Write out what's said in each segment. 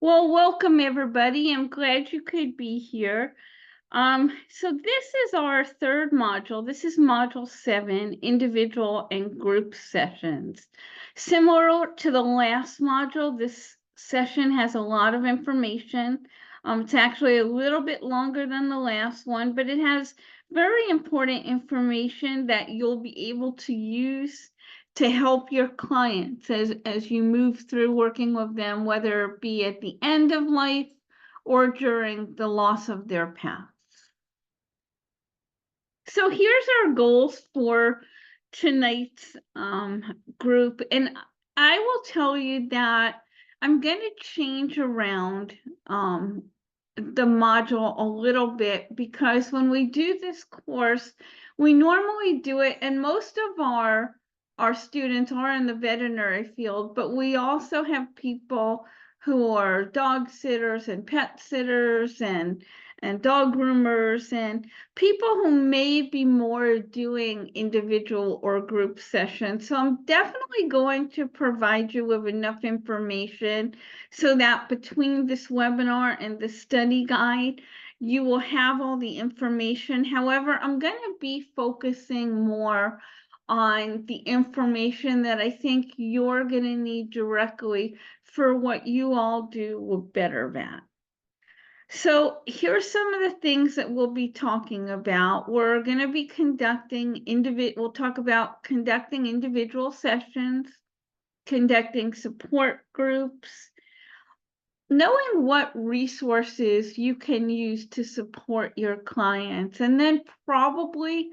Well, welcome everybody. I'm glad you could be here. So this is our third module. This is module 7, individual and group sessions. Similar to the last module, this session has a lot of information. It's actually a little bit longer than the last one, but it has very important information that you'll be able to use to help your clients as you move through working with them, whether it be at the end of life or during the loss of their pets. So here's our goals for tonight's group. And I will tell you that I'm going to change around the module a little bit, because when we do this course, we normally do it, and most of our students are in the veterinary field, but we also have people who are dog sitters and pet sitters and dog groomers and people who may be more doing individual or group sessions. So I'm definitely going to provide you with enough information so that between this webinar and the study guide, you will have all the information. However, I'm going to be focusing more on the information that I think you're going to need directly for what you all do with BetterVet. So here's some of the things that we'll be talking about. We're going to be conducting we'll talk about conducting individual sessions, conducting support groups, knowing what resources you can use to support your clients. And then probably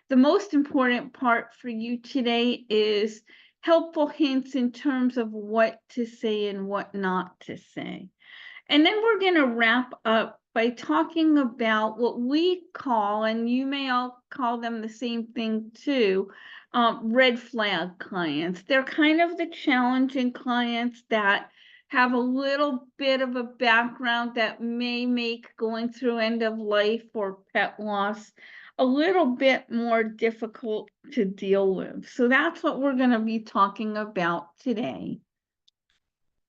the most important part for you today is helpful hints in terms of what to say and what not to say. And then we're going to wrap up by talking about what we call, and you may all call them the same thing too, red flag clients. They're kind of the challenging clients that have a little bit of a background that may make going through end of life or pet loss a little bit more difficult to deal with. So that's what we're going to be talking about today.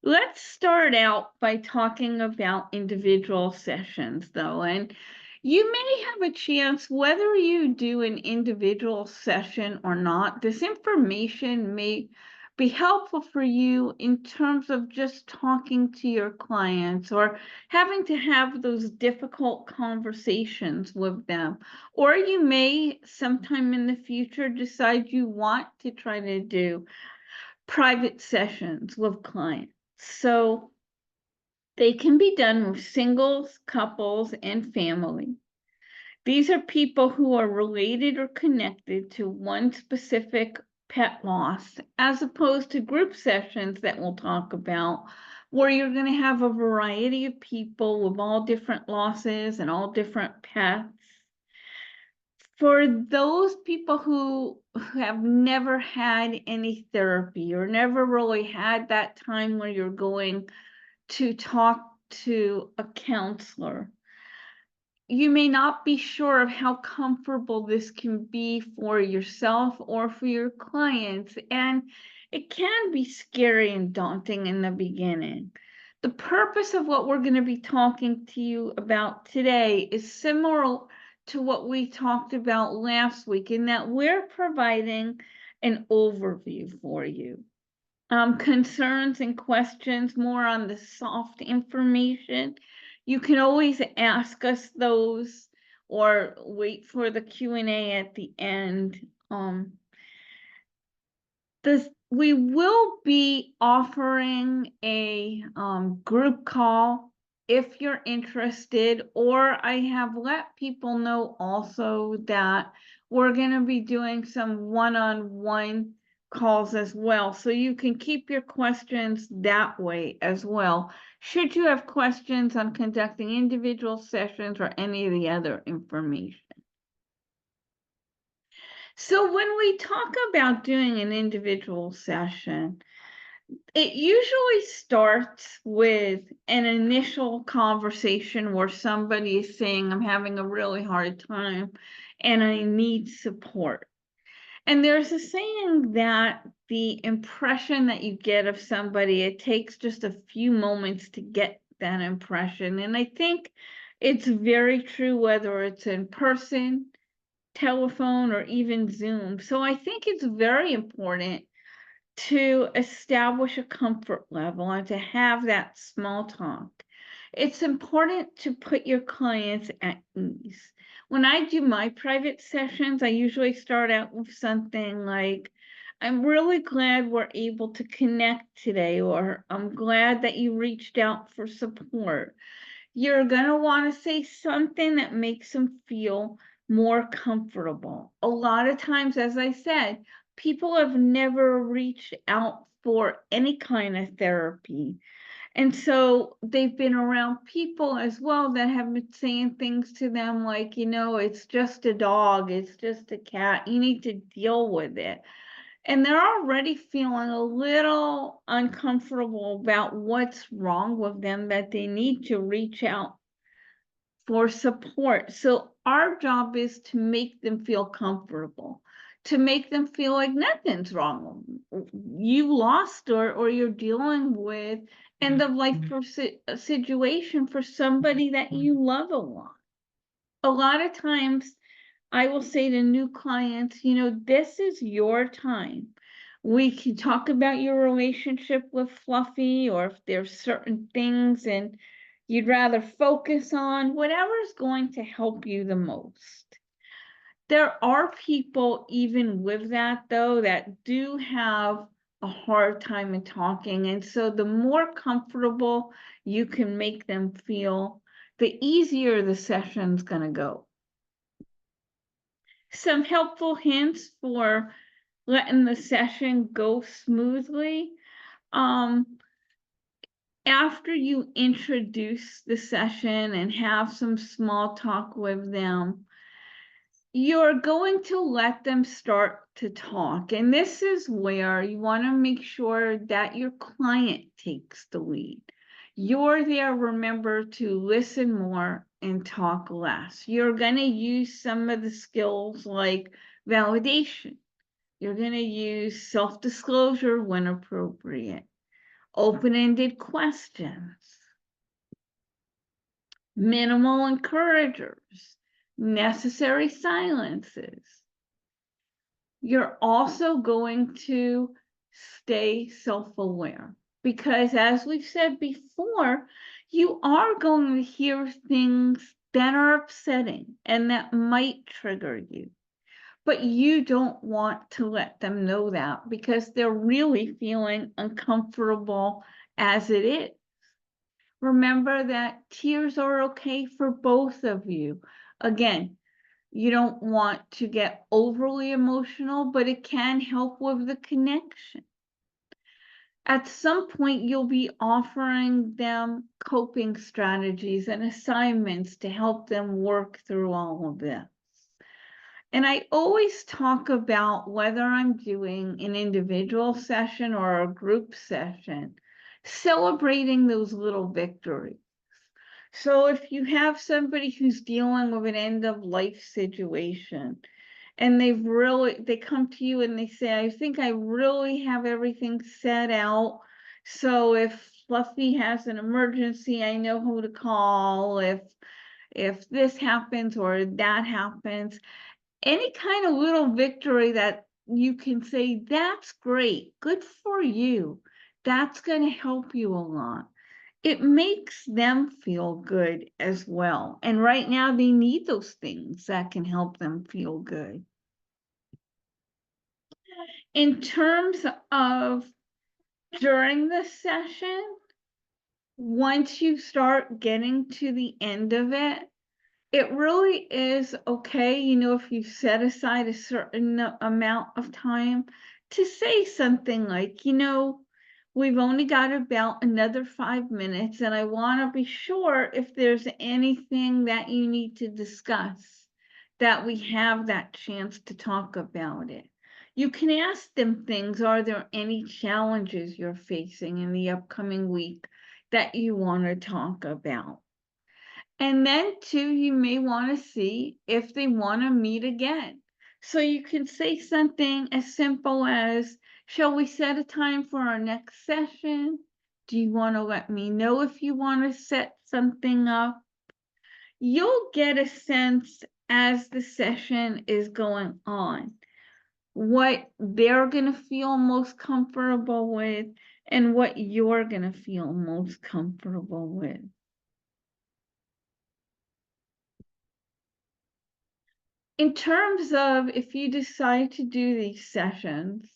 Let's start out by talking about individual sessions, though, and you may have a chance, whether you do an individual session or not, this information may be helpful for you in terms of just talking to your clients or having to have those difficult conversations with them. Or you may sometime in the future decide you want to try to do private sessions with clients. So they can be done with singles, couples, and family. These are people who are related or connected to one specific pet loss, as opposed to group sessions that we'll talk about, where you're going to have a variety of people with all different losses and all different pets. For those people who have never had any therapy or never really had that time where you're going to talk to a counselor, you may not be sure of how comfortable this can be for yourself or for your clients, and it can be scary and daunting in the beginning. The purpose of what we're going to be talking to you about today is similar to what we talked about last week, in that we're providing an overview for you. Concerns and questions more on the soft information, you can always ask us those or wait for the Q&A at the end. We will be offering a group call if you're interested, or I have let people know also that we're going to be doing some one-on-one calls as well. So you can keep your questions that way as well, should you have questions on conducting individual sessions or any of the other information. So when we talk about doing an individual session, it usually starts with an initial conversation where somebody is saying, I'm having a really hard time and I need support. And there's a saying that the impression that you get of somebody, it takes just a few moments to get that impression. And I think it's very true whether it's in person, telephone, or even Zoom. So I think it's very important to establish a comfort level and to have that small talk. It's important to put your clients at ease. When I do my private sessions, I usually start out with something like, I'm really glad we're able to connect today, or I'm glad that you reached out for support. You're going to want to say something that makes them feel more comfortable. A lot of times, as I said, people have never reached out for any kind of therapy. And so they've been around people as well that have been saying things to them like, it's just a dog, it's just a cat, you need to deal with it. And they're already feeling a little uncomfortable about what's wrong with them, that they need to reach out for support. So our job is to make them feel comfortable, to make them feel like nothing's wrong. You lost or you're dealing with end of life situation for somebody that you love a lot. A lot of times I will say to new clients, this is your time. We can talk about your relationship with Fluffy, or if there's certain things and you'd rather focus on, whatever's going to help you the most. There are people, even with that though, that do have a hard time in talking. And so the more comfortable you can make them feel, the easier the session's going to go. Some helpful hints for letting the session go smoothly. After you introduce the session and have some small talk with them, you're going to let them start to talk. And this is where you want to make sure that your client takes the lead. You're there, remember, to listen more and talk less. You're going to use some of the skills like validation. You're going to use self-disclosure when appropriate, open-ended questions, minimal encouragers, necessary silences. You're also going to stay self-aware because, as we've said before, you are going to hear things that are upsetting and that might trigger you. But you don't want to let them know that because they're really feeling uncomfortable as it is. Remember that tears are okay for both of you. Again, you don't want to get overly emotional, but it can help with the connection. At some point, you'll be offering them coping strategies and assignments to help them work through all of this. And I always talk about whether I'm doing an individual session or a group session, celebrating those little victories. So if you have somebody who's dealing with an end of life situation and they come to you and they say, I think I really have everything set out. So if Fluffy has an emergency, I know who to call. If this happens or that happens, any kind of little victory that you can say, that's great, good for you, that's going to help you a lot. It makes them feel good as well. And right now they need those things that can help them feel good. In terms of during the session, once you start getting to the end of it, it really is okay, if you set aside a certain amount of time to say something like, we've only got about another 5 minutes, and I want to be sure if there's anything that you need to discuss, that we have that chance to talk about it. You can ask them things. Are there any challenges you're facing in the upcoming week that you want to talk about? And then too, you may want to see if they want to meet again. So you can say something as simple as, shall we set a time for our next session? Do you want to let me know if you want to set something up? You'll get a sense as the session is going on what they're going to feel most comfortable with and what you're going to feel most comfortable with. In terms of if you decide to do these sessions,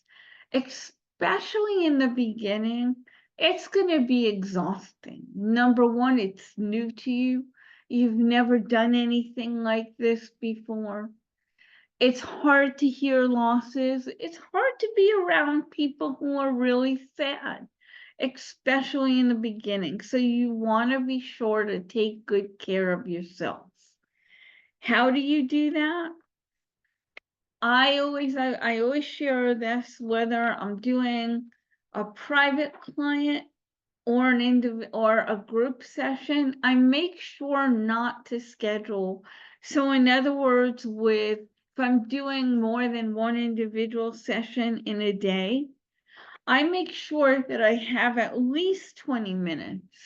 especially in the beginning, it's going to be exhausting. Number one, it's new to you. You've never done anything like this before. It's hard to hear losses. It's hard to be around people who are really sad, especially in the beginning. So you want to be sure to take good care of yourself. How do you do that? I always share this whether I'm doing a private client or or a group session. I make sure not to schedule. So in other words, if I'm doing more than one individual session in a day, I make sure that I have at least 20 minutes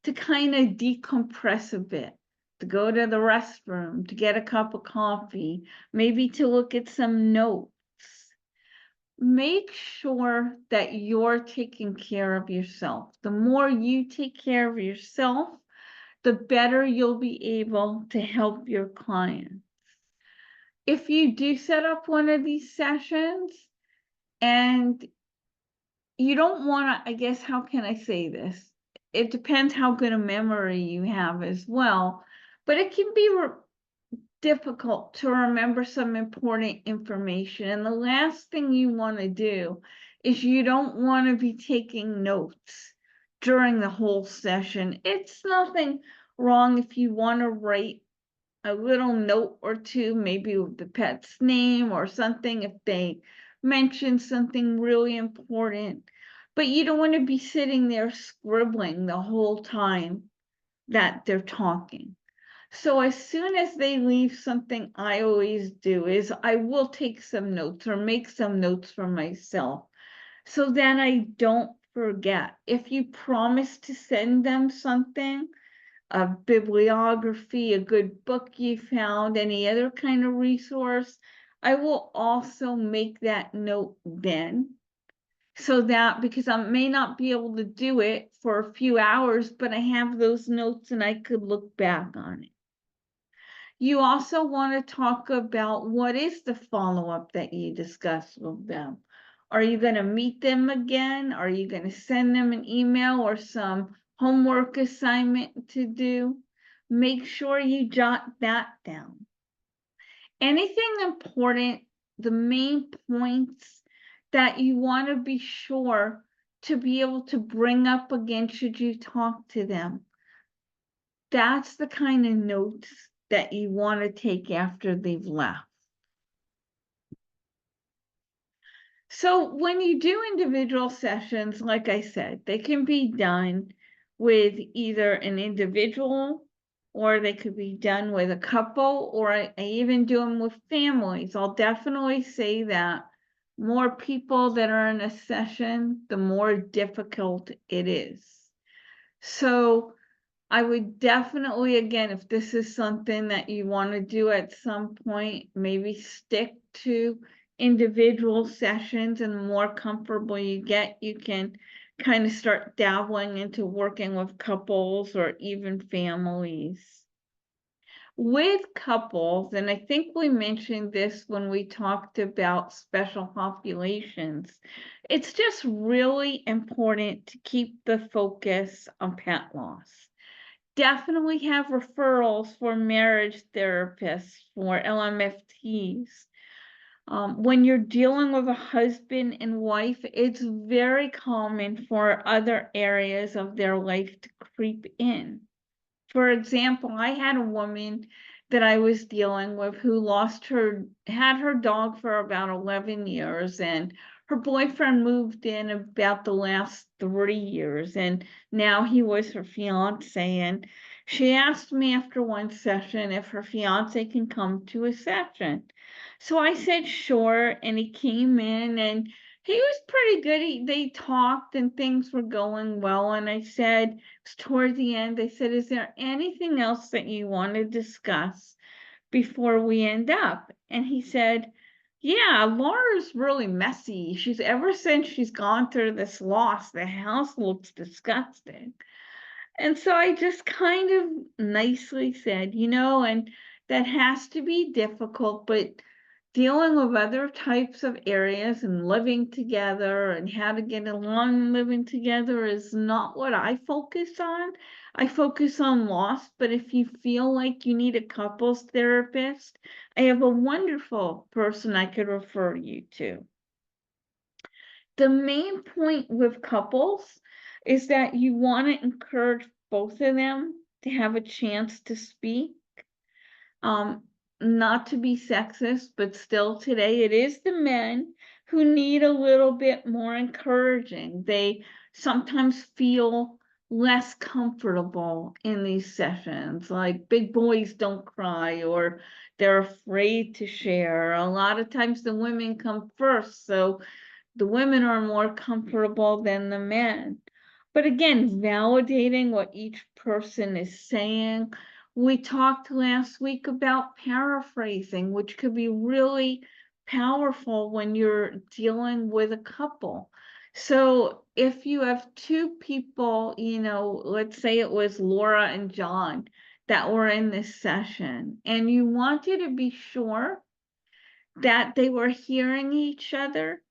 to kind of decompress a bit, to go to the restroom, to get a cup of coffee, maybe to look at some notes. Make sure that you're taking care of yourself. The more you take care of yourself, the better you'll be able to help your clients. If you do set up one of these sessions and you don't want to, I guess, how can I say this? It depends how good a memory you have as well, but it can be difficult to remember some important information. And the last thing you want to do is you don't want to be taking notes during the whole session. It's nothing wrong if you want to write a little note or two, maybe with the pet's name or something if they mention something really important. But you don't want to be sitting there scribbling the whole time that they're talking. So as soon as they leave, something I always do is I will take some notes or make some notes for myself so that I don't forget. If you promise to send them something, a bibliography, a good book you found, any other kind of resource, I will also make that note then. So that because I may not be able to do it for a few hours, but I have those notes and I could look back on it. You also want to talk about what is the follow-up that you discussed with them. Are you going to meet them again? Are you going to send them an email or some homework assignment to do? Make sure you jot that down. Anything important, the main points that you want to be sure to be able to bring up again should you talk to them. That's the kind of notes that you want to take after they've left. So when you do individual sessions, like I said, they can be done with either an individual or they could be done with a couple, or I even do them with families. I'll definitely say that more people that are in a session, the more difficult it is. So I would definitely, again, if this is something that you want to do at some point, maybe stick to individual sessions, and the more comfortable you get, you can kind of start dabbling into working with couples or even families. With couples, and I think we mentioned this when we talked about special populations, it's just really important to keep the focus on pet loss. Definitely have referrals for marriage therapists, for LMFTs. When you're dealing with a husband and wife, it's very common for other areas of their life to creep in. For example, I had a woman that I was dealing with who had her dog for about 11 years, and her boyfriend moved in about the last 3 years, and now he was her fiance. And she asked me after one session if her fiance can come to a session. So I said, sure. And he came in and He was pretty good. They talked and things were going well. And I said, it was toward the end, I said, is there anything else that you want to discuss before we end up? And he said, yeah, Laura's really messy. Ever since she's gone through this loss, the house looks disgusting. And so I just kind of nicely said, and that has to be difficult, but dealing with other types of areas and living together and how to get along living together is not what I focus on. I focus on loss, but if you feel like you need a couples therapist, I have a wonderful person I could refer you to. The main point with couples is that you want to encourage both of them to have a chance to speak. Um, Not to be sexist, but still today it is the men who need a little bit more encouraging. They sometimes feel less comfortable in these sessions, like big boys don't cry or they're afraid to share. A lot of times the women come first, so the women are more comfortable than the men. But again, validating what each person is saying. We talked last week about paraphrasing, which could be really powerful when you're dealing with a couple. So if you have two people, let's say it was Laura and John that were in this session, and you wanted to be sure that they were hearing each other,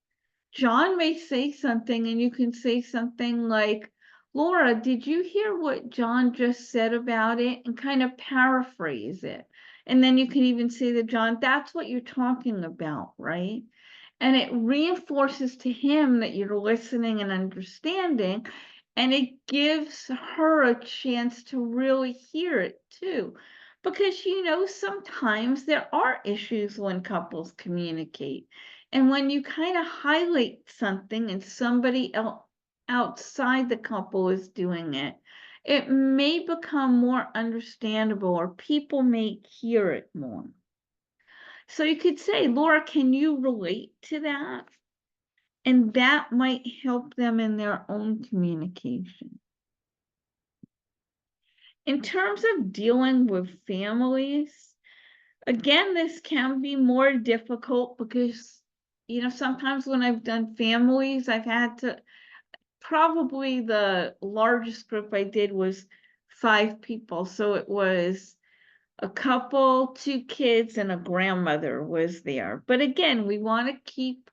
John may say something and you can say something like, Laura, did you hear what John just said about it? And kind of paraphrase it. And then you can even say to John, that's what you're talking about, right? And it reinforces to him that you're listening and understanding. And it gives her a chance to really hear it too. Because, sometimes there are issues when couples communicate. And when you kind of highlight something and somebody else outside the couple is doing it, it may become more understandable or people may hear it more. So you could say, Laura, can you relate to that? And that might help them in their own communication. In terms of dealing with families, again, this can be more difficult because, sometimes when I've done families, I've had to, probably the largest group I did was 5 people. So it was a couple, 2 kids, and a grandmother was there. But again, we want to keep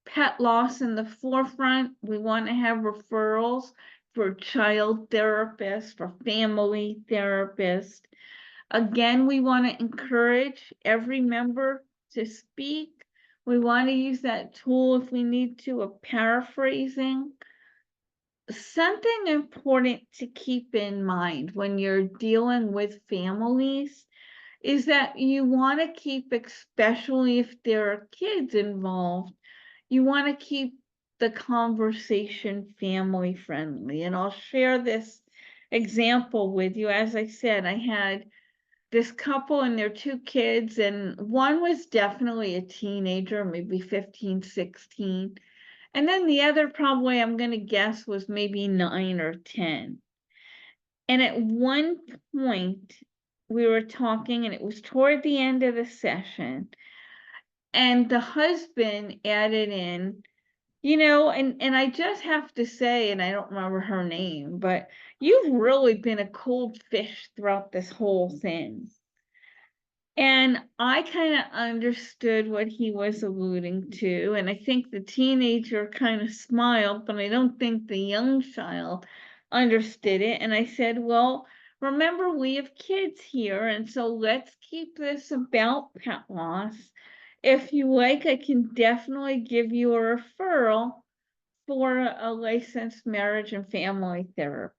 pet loss in the forefront. We want to have referrals for child therapists, for family therapists. Again, we want to encourage every member to speak. We want to use that tool if we need to of paraphrasing. Something important to keep in mind when you're dealing with families is that you want to keep, especially if there are kids involved, you want to keep the conversation family friendly. And I'll share this example with you. As I said, I had this couple and their 2 kids, and one was definitely a teenager, maybe 15, 16. And then the other, probably, I'm going to guess, was maybe 9 or 10. And at one point, we were talking, and it was toward the end of the session, and the husband added in, and I just have to say, and I don't remember her name, but you've really been a cold fish throughout this whole thing. And I kind of understood what he was alluding to. And I think the teenager kind of smiled, but I don't think the young child understood it. And I said, well, remember, we have kids here. And so let's keep this about pet loss. If you like, I can definitely give you a referral for a licensed marriage and family therapist.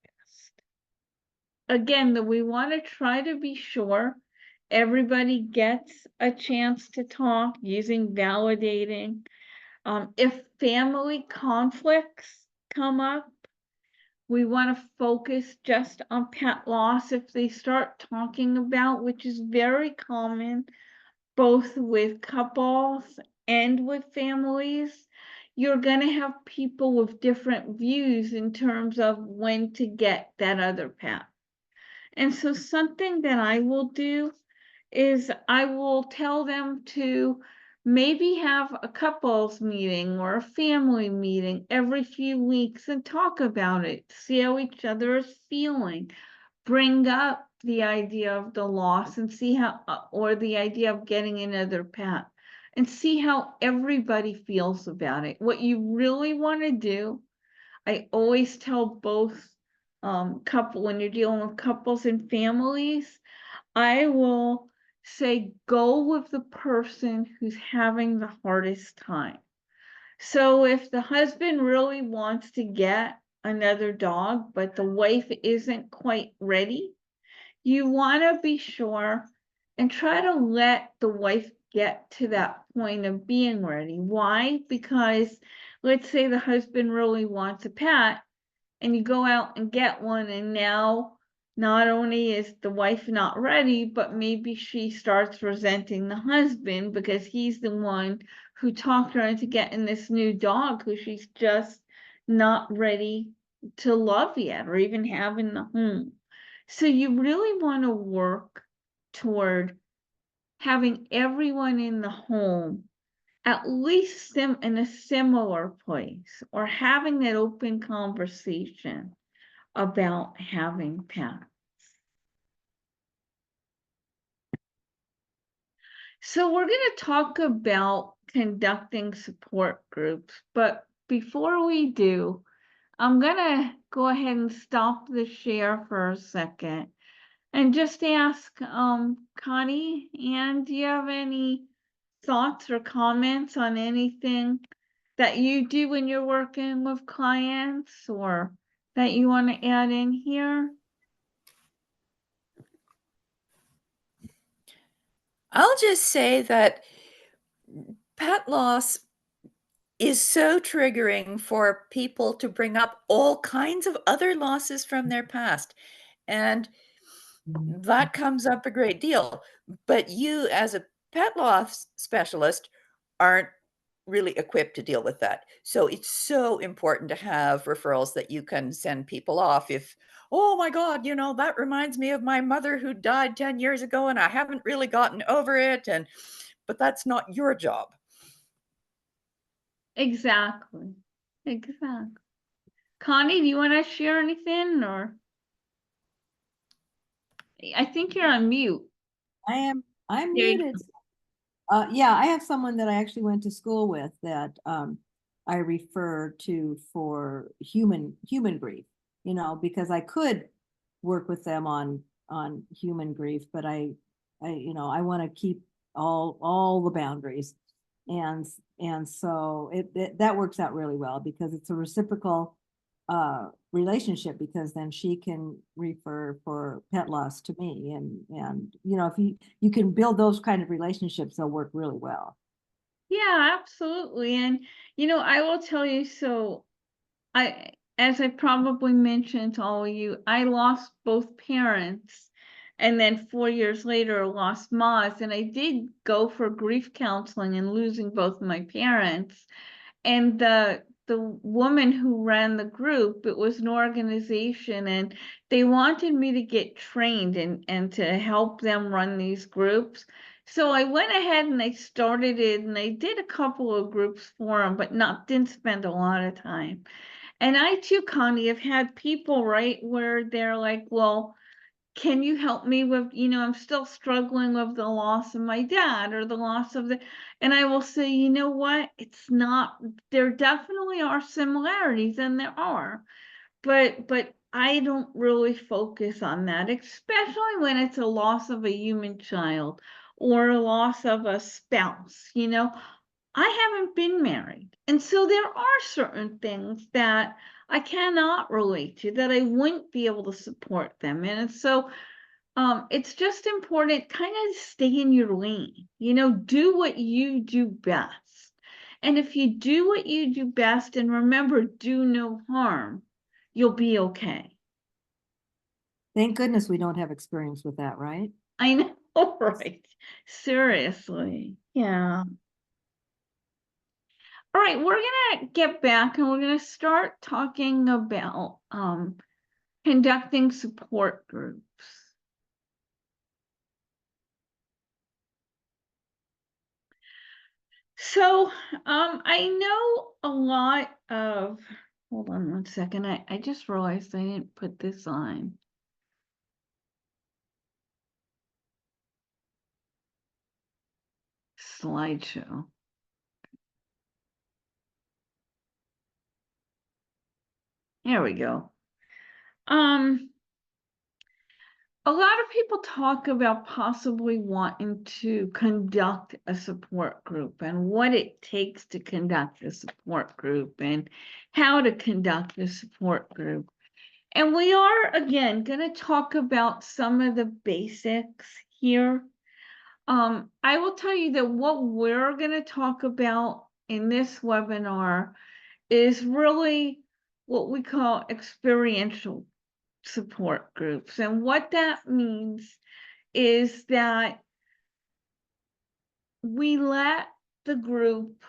Again, that we want to try to be sure everybody gets a chance to talk using validating. If family conflicts come up, we want to focus just on pet loss. If they start talking about, which is very common, both with couples and with families, you're gonna have people with different views in terms of when to get that other pet. And so something that I will do is I will tell them to maybe have a couples meeting or a family meeting every few weeks and talk about it, see how each other is feeling, bring up the idea of the loss and see how, or the idea of getting another pet and see how everybody feels about it. What you really want to do, I always tell both couple when you're dealing with couples and families, I will say go with the person who's having the hardest time. So if the husband really wants to get another dog, but the wife isn't quite ready, you want to be sure and try to let the wife get to that point of being ready. Why? Because let's say the husband really wants a pet and you go out and get one, and now not only is the wife not ready, but maybe she starts resenting the husband because he's the one who talked her into getting this new dog who she's just not ready to love yet or even have in the home. So you really want to work toward having everyone in the home at least in a similar place or having that open conversation about having pets. So we're going to talk about conducting support groups, but before we do, I'm going to go ahead and stop the share for a second and just ask Connie, Ann, do you have any thoughts or comments on anything that you do when you're working with clients or that you want to add in here? I'll just say that pet loss is so triggering for people to bring up all kinds of other losses from their past. And that comes up a great deal. But you, as a pet loss specialist, aren't really equipped to deal with that. So it's so important to have referrals that you can send people off if, oh my God, that reminds me of my mother who died 10 years ago and I haven't really gotten over it. But that's not your job. Exactly. Exactly. Connie, do you want to share anything or? I think you're on mute. I'm There you muted. Yeah, I have someone that I actually went to school with that I refer to for human grief, because I could work with them on human grief, but I I want to keep all the boundaries. And so that works out really well because it's a reciprocal relationship, because then she can refer for pet loss to me, and if you can build those kind of relationships, they'll work really well. Yeah, absolutely. And I will tell you, so as I probably mentioned to all of you, I lost both parents and then 4 years later lost Moz. And I did go for grief counseling and losing both my parents. And the woman who ran the group, it was an organization, and they wanted me to get trained and to help them run these groups. So I went ahead and I started it, and I did a couple of groups for them, but didn't spend a lot of time. And I too, Connie, have had people, right, where they're like, well, can you help me with, I'm still struggling with the loss of my dad or the loss of and I will say, you know what? It's not, there definitely are similarities, and there are, but I don't really focus on that, especially when it's a loss of a human child or a loss of a spouse, I haven't been married. And so there are certain things that I cannot relate to, that I wouldn't be able to support them in. And so it's just important, kind of stay in your lane, do what you do best. And if you do what you do best and remember, do no harm, you'll be okay. Thank goodness we don't have experience with that, right? I know, right? Seriously. Yeah. All right, we're gonna get back and we're gonna start talking about conducting support groups. So I know a lot of, hold on one second, I just realized I didn't put this on. Slideshow. There we go. A lot of people talk about possibly wanting to conduct a support group and what it takes to conduct a support group and how to conduct a support group. And we are, again, going to talk about some of the basics here. I will tell you that what we're going to talk about in this webinar is really what we call experiential support groups. And what that means is that we let the group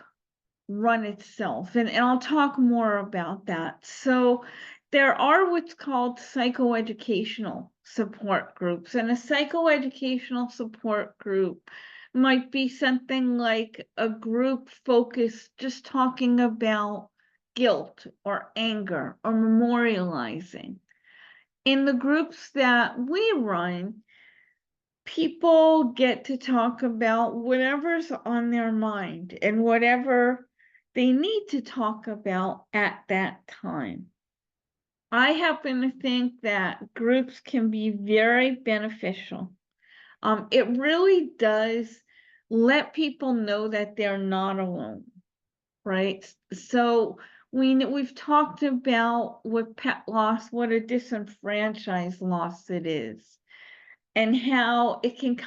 run itself. And I'll talk more about that. So there are what's called psychoeducational support groups. And a psychoeducational support group might be something like a group focused just talking about guilt or anger or memorializing. In the groups that we run, people get to talk about whatever's on their mind and whatever they need to talk about at that time. I happen to think that groups can be very beneficial. It really does let people know that they're not alone, right? So we've talked about with pet loss, what a disenfranchised loss it is. And how it can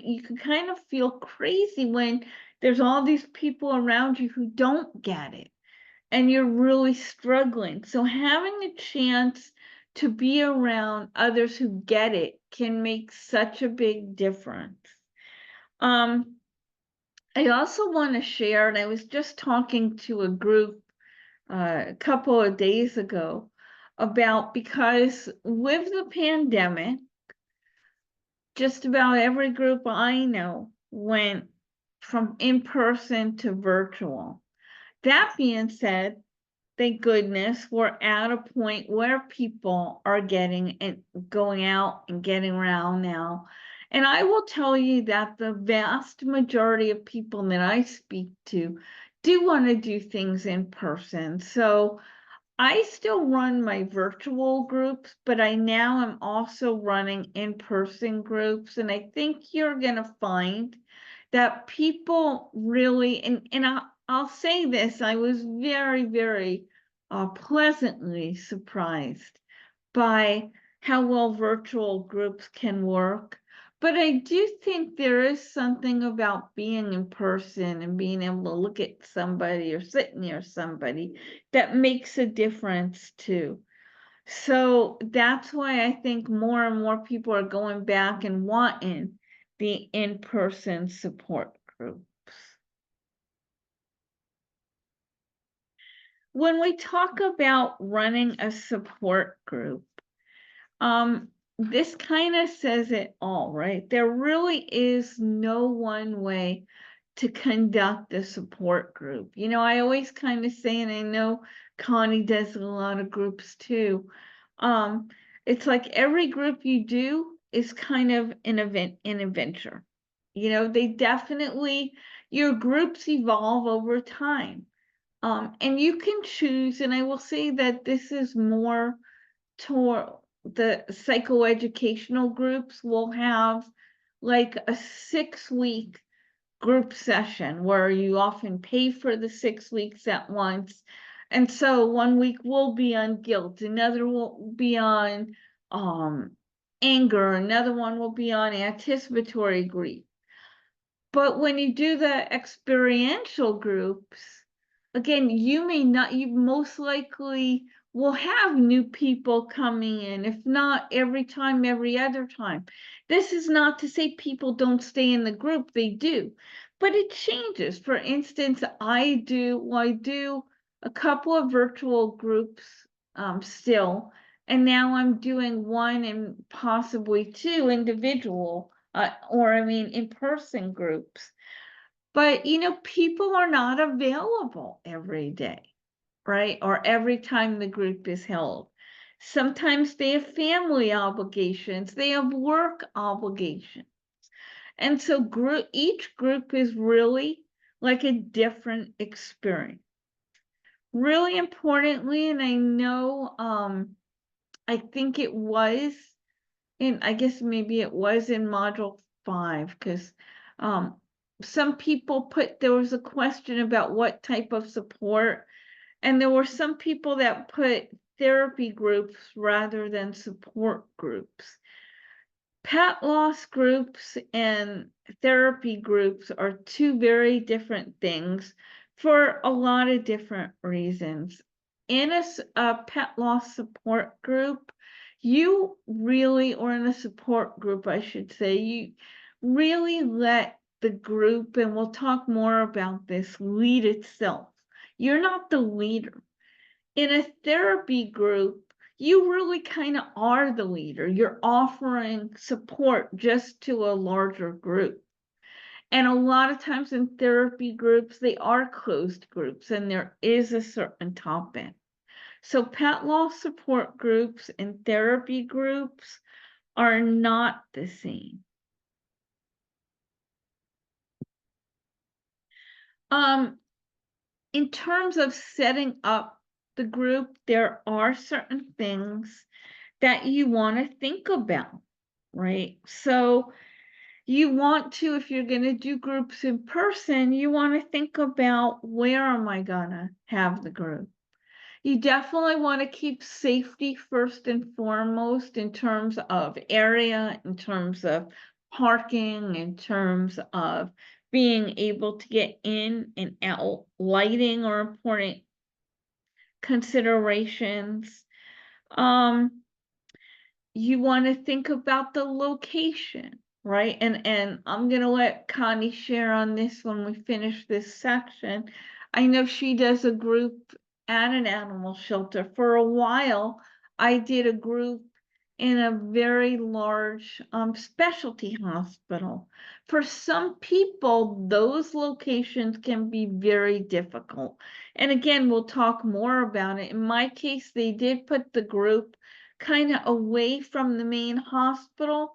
you can kind of feel crazy when there's all these people around you who don't get it and you're really struggling. So having a chance to be around others who get it can make such a big difference. I also want to share, and I was just talking to a group a couple of days ago about, because with the pandemic, just about every group I know went from in-person to virtual. That being said, thank goodness we're at a point where people are getting and going out and getting around now. And I will tell you that the vast majority of people that I speak to do want to do things in person. So I still run my virtual groups, but I now am also running in-person groups. And I think you're going to find that people really, and I'll say this, I was very, very pleasantly surprised by how well virtual groups can work. But I do think there is something about being in person and being able to look at somebody or sit near somebody that makes a difference too. So that's why I think more and more people are going back and wanting the in-person support groups. When we talk about running a support group, this kind of says it all, right? There really is no one way to conduct a support group. You know, I always kind of say, and I know Connie does a lot of groups too. It's like every group you do is kind of an adventure. You know, they definitely, your groups evolve over time. And you can choose, and I will say that this is more toward the psychoeducational groups will have like a 6-week group session where you often pay for the 6 weeks at once. And so 1 week will be on guilt, another will be on anger, another one will be on anticipatory grief. But when you do the experiential groups, again, you most likely will have new people coming in, if not every time, every other time. This is not to say people don't stay in the group, they do. but it changes. For instance, I do a couple of virtual groups still, and now I'm doing one and possibly two individual, or I mean, in-person groups. But, people are not available every day, right? Or every time the group is held. Sometimes they have family obligations, they have work obligations. And so each group is really like a different experience. Really importantly, and I know I think it was I guess maybe it was in module 5, because some people there was a question about what type of support, and there were some people that put therapy groups rather than support groups. Pet loss groups and therapy groups are two very different things for a lot of different reasons. In a pet loss support group, you really, or in a support group, I should say, you really let the group, and we'll talk more about this, lead itself. You're not the leader. In a therapy group, you really kind of are the leader. You're offering support just to a larger group. And a lot of times in therapy groups, they are closed groups and there is a certain topic. So pet loss support groups and therapy groups are not the same. In terms of setting up the group, there are certain things that you want to think about, right? So you want to, if you're going to do groups in person, you want to think about, where am I going to have the group? You definitely want to keep safety first and foremost in terms of area, in terms of parking, in terms of being able to get in and out. Lighting are important considerations. You want to think about the location, right? And I'm going to let Connie share on this when we finish this section. I know she does a group at an animal shelter. For a while, I did a group in a very large specialty hospital. For some people, those locations can be very difficult. And again, we'll talk more about it. In my case, they did put the group kind of away from the main hospital.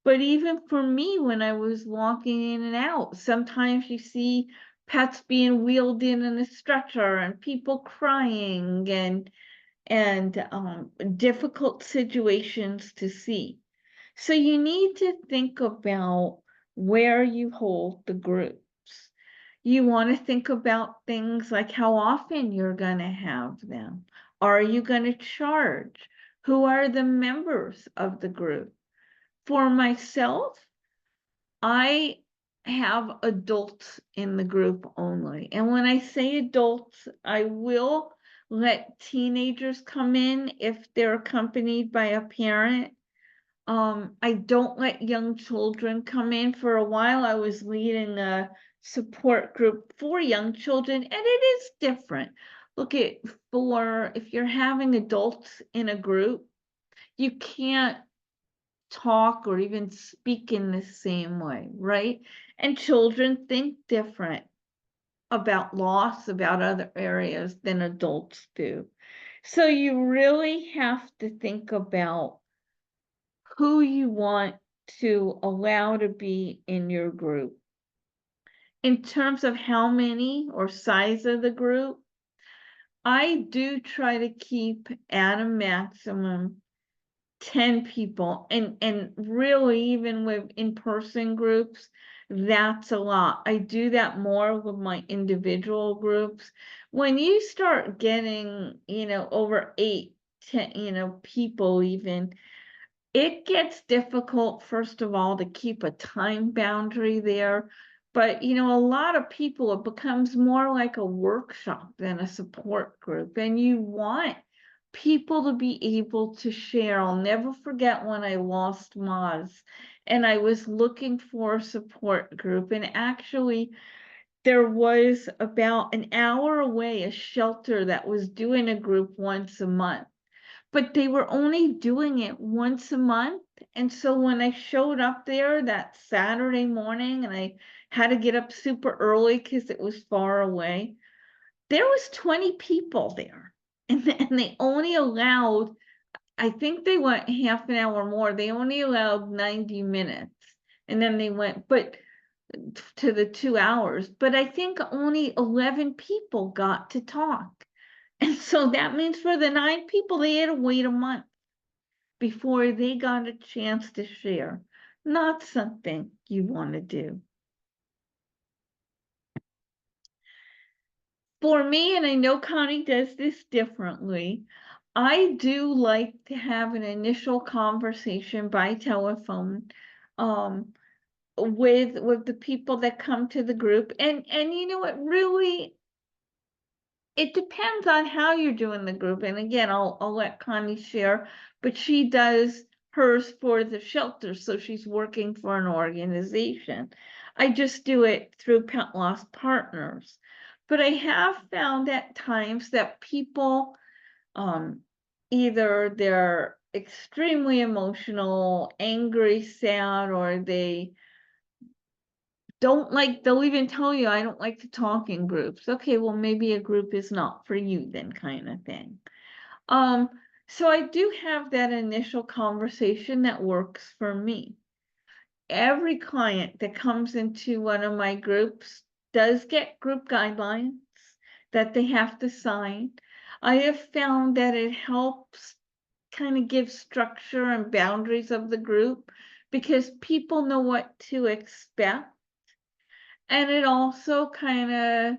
But even for me, when I was walking in and out, sometimes you see pets being wheeled in a stretcher and people crying and difficult situations to see. So you need to think about where you hold the groups. You want to think about things like how often you're going to have them. Are you going to charge? Who are the members of the group? For myself, I have adults in the group only. And when I say adults, I will let teenagers come in if they're accompanied by a parent. I don't let young children come in. For a while, I was leading a support group for young children, and it is different. Look at, if you're having adults in a group, you can't talk or even speak in the same way, right? And children think different about loss, about other areas than adults do. So you really have to think about who you want to allow to be in your group. In terms of how many or size of the group, I do try to keep at a maximum 10 people, and really, even with in-person groups, that's a lot. I do that more with my individual groups. When you start getting, over 8, 10, people even, it gets difficult, first of all, to keep a time boundary there. But, a lot of people, it becomes more like a workshop than a support group. And you want people to be able to share. I'll never forget when I lost Maz and I was looking for a support group, and actually there was about an hour away a shelter that was doing a group once a month, but they were only doing it once a month. And so when I showed up there that Saturday morning and I had to get up super early because it was far away, there was 20 people there. And they only allowed, I think they went half an hour more. They only allowed 90 minutes. And then they went, but to the 2 hours. But I think only 11 people got to talk. And so that means for the 9 people, they had to wait a month before they got a chance to share. Not something you want to do. For me, and I know Connie does this differently, I do like to have an initial conversation by telephone with the people that come to the group. And you know, it depends on how you're doing the group. And again, I'll let Connie share, but she does hers for the shelter, so she's working for an organization. I just do it through Pet Loss Partners. But I have found at times that people, either they're extremely emotional, angry, sad, or they don't like, they'll even tell you, I don't like to talk in groups. Okay, well, maybe a group is not for you then, kind of thing. So I do have that initial conversation that works for me. Every client that comes into one of my groups does get group guidelines that they have to sign. I have found that it helps kind of give structure and boundaries of the group because people know what to expect. And it also kind of,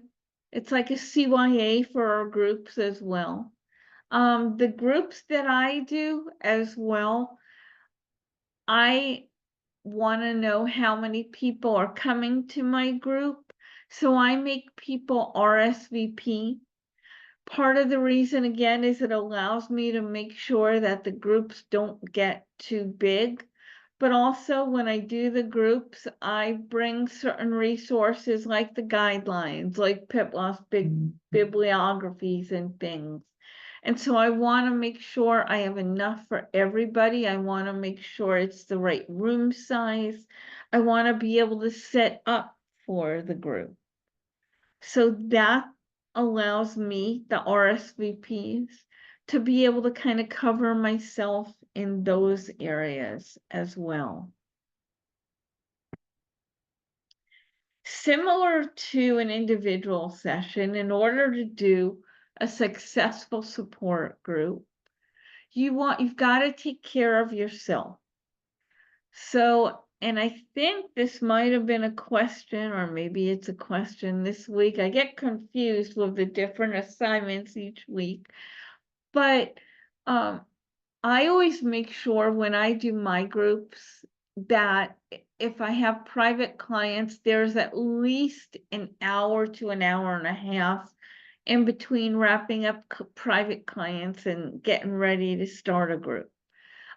it's like a CYA for our groups as well. The groups that I do as well, I want to know how many people are coming to my group. So I make people RSVP. Part of the reason, again, is it allows me to make sure that the groups don't get too big. But also when I do the groups, I bring certain resources like the guidelines, like Pet Loss bibliographies and things. And so I want to make sure I have enough for everybody. I want to make sure it's the right room size. I want to be able to set up for the group. So that allows me, the RSVPs, to be able to kind of cover myself in those areas as well. Similar to an individual session, in order to do a successful support group, you've got to take care of yourself. So, and I think this might have been a question, or maybe it's a question this week. I get confused with the different assignments each week, but I always make sure when I do my groups that if I have private clients, there's at least an hour to an hour and a half in between wrapping up private clients and getting ready to start a group.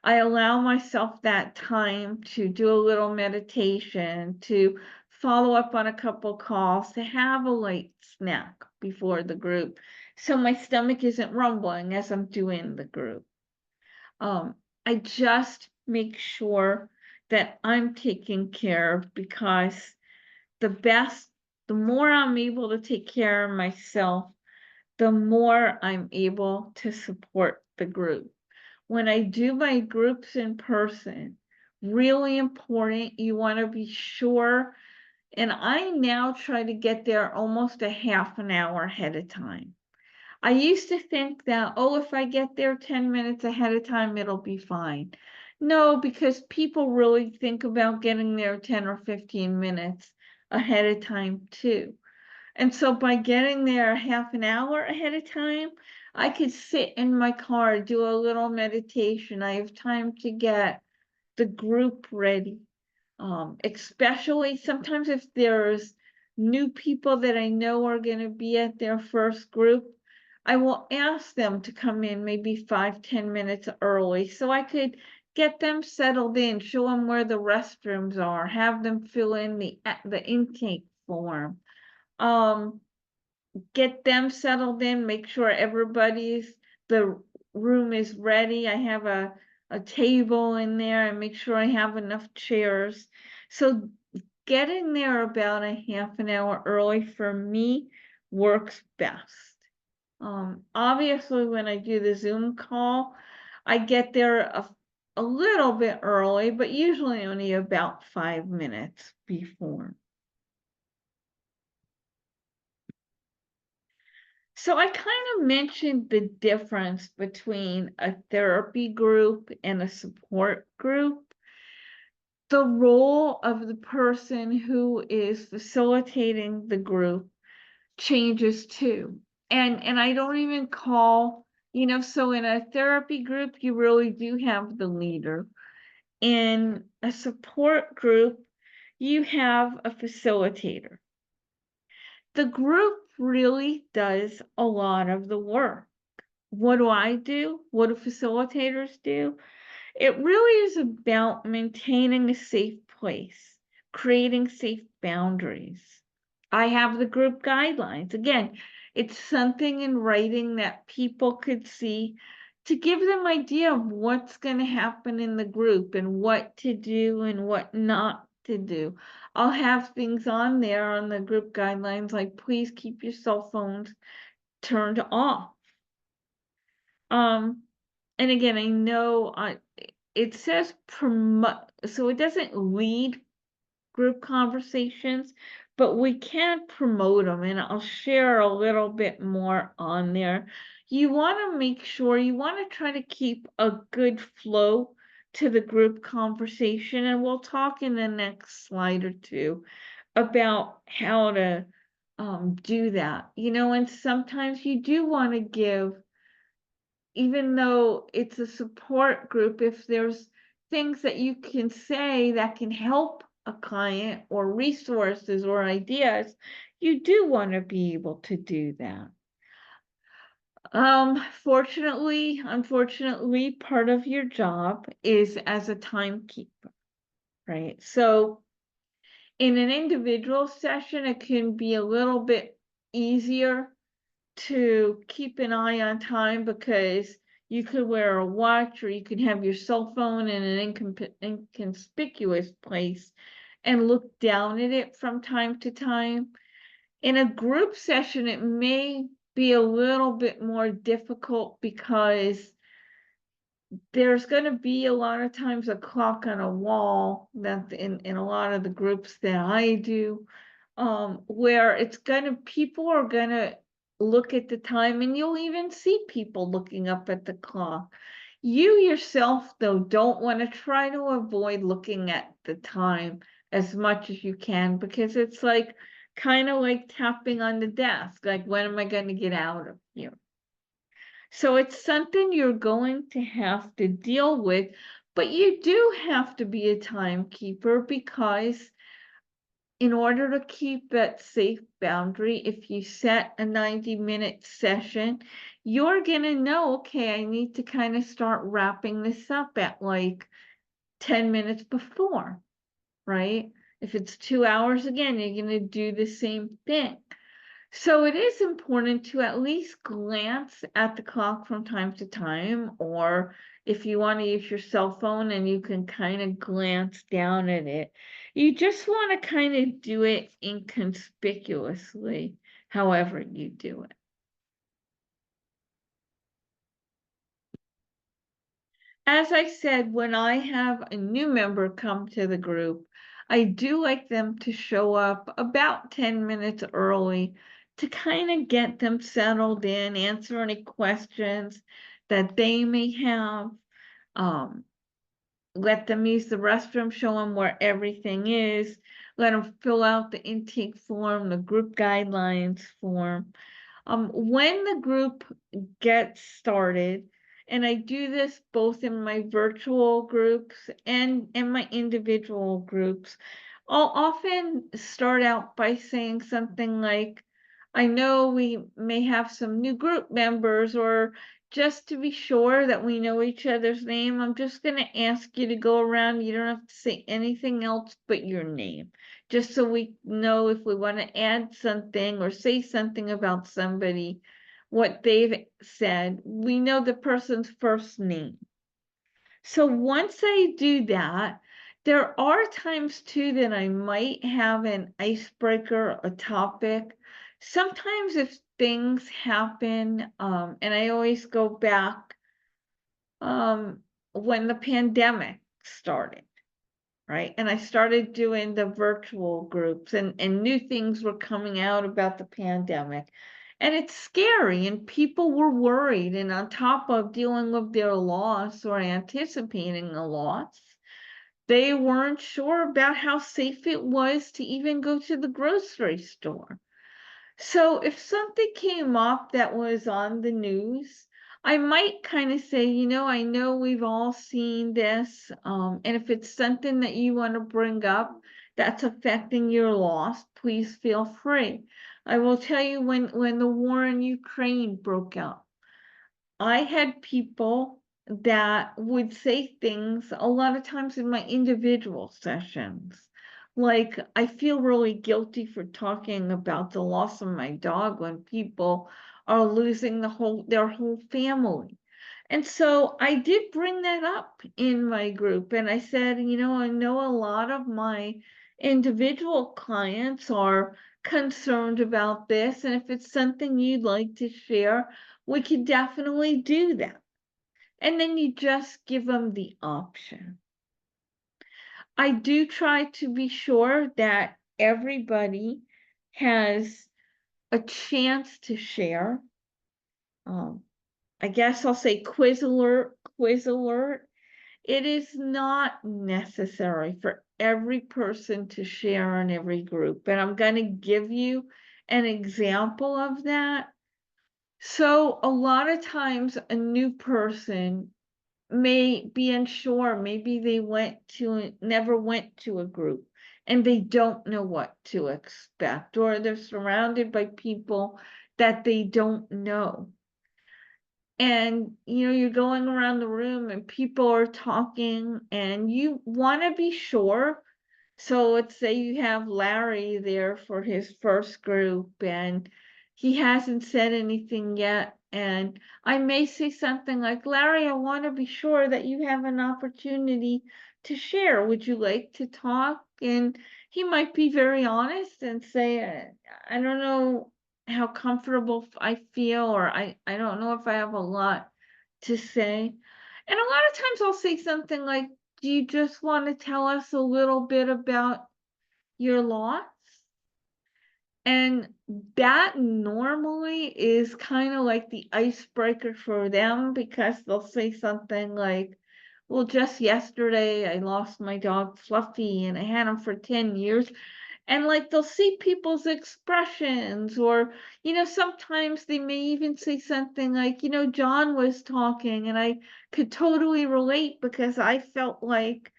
I allow myself that time to do a little meditation, to follow up on a couple calls, to have a light snack before the group, so my stomach isn't rumbling as I'm doing the group. I just make sure that I'm taken care of, because the more I'm able to take care of myself, the more I'm able to support the group. When I do my groups in person, really important, you want to be sure, and I now try to get there almost a half an hour ahead of time. I used to think that, oh, if I get there 10 minutes ahead of time, it'll be fine. No, because people really think about getting there 10 or 15 minutes ahead of time too. And so by getting there half an hour ahead of time, I could sit in my car, do a little meditation. I have time to get the group ready. Especially sometimes if there's new people that I know are going to be at their first group, I will ask them to come in maybe 5-10 minutes early so I could get them settled in, show them where the restrooms are, have them fill in the intake form. Get them settled in, make sure the room is ready. I have a table in there and make sure I have enough chairs. So getting there about a half an hour early for me works best. Obviously when I do the Zoom call, I get there a little bit early, but usually only about 5 minutes before. So I kind of mentioned the difference between a therapy group and a support group. The role of the person who is facilitating the group changes too. And I don't even call, so in a therapy group, you really do have the leader. In a support group, you have a facilitator. The group really does a lot of the work. What do I do? What do facilitators do? It really is about maintaining a safe place, creating safe boundaries. I have the group guidelines. Again, it's something in writing that people could see to give them idea of what's going to happen in the group and what to do and what not to do. I'll have things on there on the group guidelines like please keep your cell phones turned off. And again, I know it says promote, so it doesn't lead group conversations, but we can promote them, and I'll share a little bit more on there. You want to make sure, you want to try to keep a good flow to the group conversation, and we'll talk in the next slide or two about how to do that. And sometimes you do want to give, even though it's a support group, if there's things that you can say that can help a client or resources or ideas, you do want to be able to do that. Unfortunately, part of your job is as a timekeeper, right? So in an individual session, it can be a little bit easier to keep an eye on time because you could wear a watch or you could have your cell phone in an inconspicuous place and look down at it from time to time. In a group session, it may be a little bit more difficult because there's going to be a lot of times a clock on a wall that in a lot of the groups that I do, where people are gonna look at the time, and you'll even see people looking up at the clock. You yourself, though, don't want to try to avoid looking at the time as much as you can, because it's like kind of like tapping on the desk, like when am I going to get out of here? So it's something you're going to have to deal with, but you do have to be a timekeeper because in order to keep that safe boundary, if you set a 90-minute session, you're going to know, okay, I need to kind of start wrapping this up at like 10 minutes before, right? If it's 2 hours, again, you're going to do the same thing. So it is important to at least glance at the clock from time to time, or if you want to use your cell phone and you can kind of glance down at it, you just want to kind of do it inconspicuously, however you do it. As I said, when I have a new member come to the group, I do like them to show up about 10 minutes early to kind of get them settled in, answer any questions that they may have, let them use the restroom, show them where everything is, let them fill out the intake form, the group guidelines form. When the group gets started, and I do this both in my virtual groups and in my individual groups, I'll often start out by saying something like, I know we may have some new group members, or just to be sure that we know each other's name, I'm just going to ask you to go around. You don't have to say anything else but your name, just so we know if we want to add something or say something about somebody, what they've said. We know the person's first name. So once I do that, there are times too that I might have an icebreaker, a topic. Sometimes if things happen, and I always go back when the pandemic started, right? And I started doing the virtual groups, and new things were coming out about the pandemic. And it's scary, and people were worried. And on top of dealing with their loss or anticipating a loss, they weren't sure about how safe it was to even go to the grocery store. So if something came up that was on the news, I might kind of say, I know we've all seen this, and if it's something that you want to bring up that's affecting your loss, please feel free. I will tell you, when the war in Ukraine broke out, I had people that would say things a lot of times in my individual sessions. Like, I feel really guilty for talking about the loss of my dog when people are losing their whole family. And so I did bring that up in my group, and I said, I know a lot of my individual clients are concerned about this, and if it's something you'd like to share, we could definitely do that. And then you just give them the option. I do try to be sure that everybody has a chance to share. I guess I'll say quiz alert, quiz alert. It is not necessary for every person to share in every group. And I'm going to give you an example of that. So a lot of times a new person may be unsure. Maybe they never went to a group and they don't know what to expect, or they're surrounded by people that they don't know. And you're going around the room and people are talking and you want to be sure. So let's say you have Larry there for his first group and he hasn't said anything yet. And I may say something like, Larry, I want to be sure that you have an opportunity to share. Would you like to talk? And he might be very honest and say, I don't know how comfortable I feel, or I don't know if I have a lot to say. And a lot of times I'll say something like, do you just want to tell us a little bit about your loss? And that normally is kind of like the icebreaker for them, because they'll say something like, well, just yesterday I lost my dog Fluffy and I had him for 10 years. And like they'll see people's expressions, or, sometimes they may even say something like, John was talking and I could totally relate because I felt like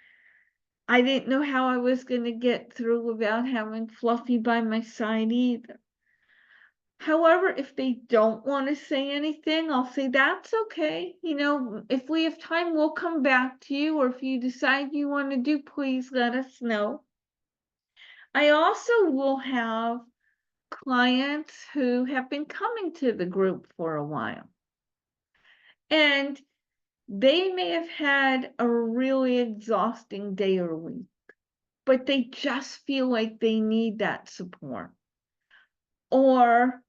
I didn't know how I was going to get through without having Fluffy by my side either. However, if they don't want to say anything, I'll say that's okay. If we have time, we'll come back to you. Or if you decide you want to do, please let us know. I also will have clients who have been coming to the group for a while. And they may have had a really exhausting day or week, but they just feel like they need that support. Or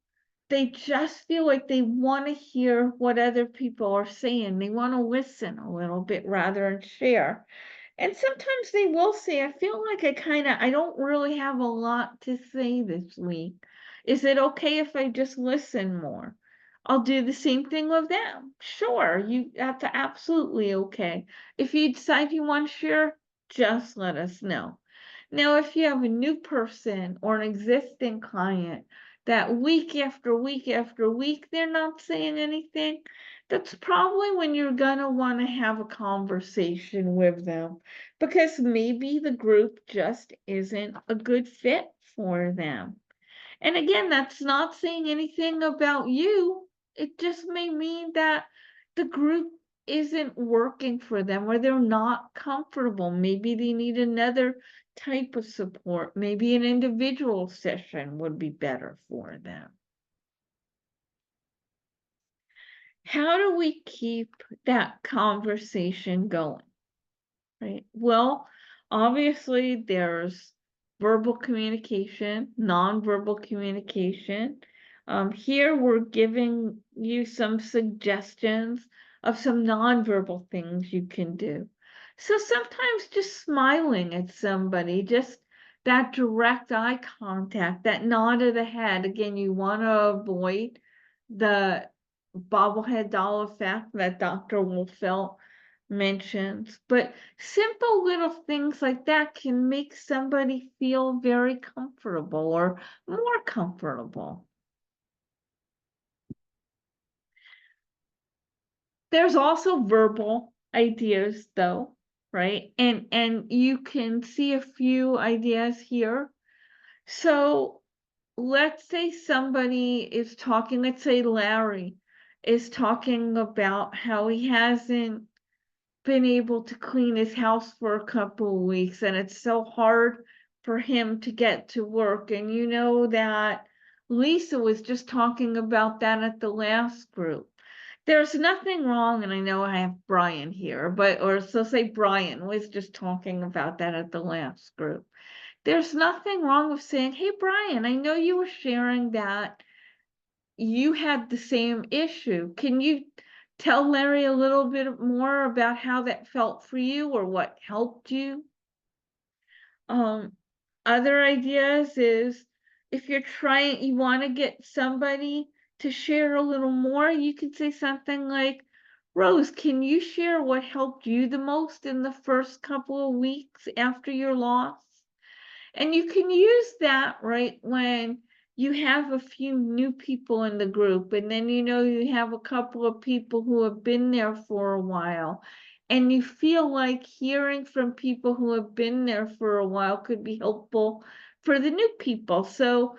they just feel like they want to hear what other people are saying. They want to listen a little bit rather than share. And sometimes they will say, I feel like I don't really have a lot to say this week. Is it okay if I just listen more? I'll do the same thing with them. Sure, that's absolutely okay. If you decide you want to share, just let us know. Now, if you have a new person or an existing client that week after week after week, they're not saying anything, that's probably when you're gonna want to have a conversation with them, because maybe the group just isn't a good fit for them. And again, that's not saying anything about you. It just may mean that the group isn't working for them or they're not comfortable. Maybe they need another type of support. Maybe an individual session would be better for them. How do we keep that conversation going? Right. Well, obviously there's verbal communication, nonverbal communication. Here we're giving you some suggestions of some nonverbal things you can do. So sometimes just smiling at somebody, just that direct eye contact, that nod of the head. Again, you want to avoid the bobblehead doll effect that Dr. Wolfelt mentions, but simple little things like that can make somebody feel very comfortable or more comfortable. There's also verbal ideas though, right? And you can see a few ideas here. So let's say somebody is talking, let's say Larry is talking about how he hasn't been able to clean his house for a couple of weeks and it's so hard for him to get to work. And you know that Lisa was just talking about that at the last group. There's nothing wrong, and I know I have Brian here, but or so say Brian was just talking about that at the last group. There's nothing wrong with saying, hey Brian, I know you were sharing that you had the same issue. Can you tell Larry a little bit more about how that felt for you or what helped you? Other ideas is if you're trying, you want to get somebody to share a little more, you can say something like, Rose, can you share what helped you the most in the first couple of weeks after your loss? And you can use that right when you have a few new people in the group, and then you know you have a couple of people who have been there for a while, and you feel like hearing from people who have been there for a while could be helpful for the new people. So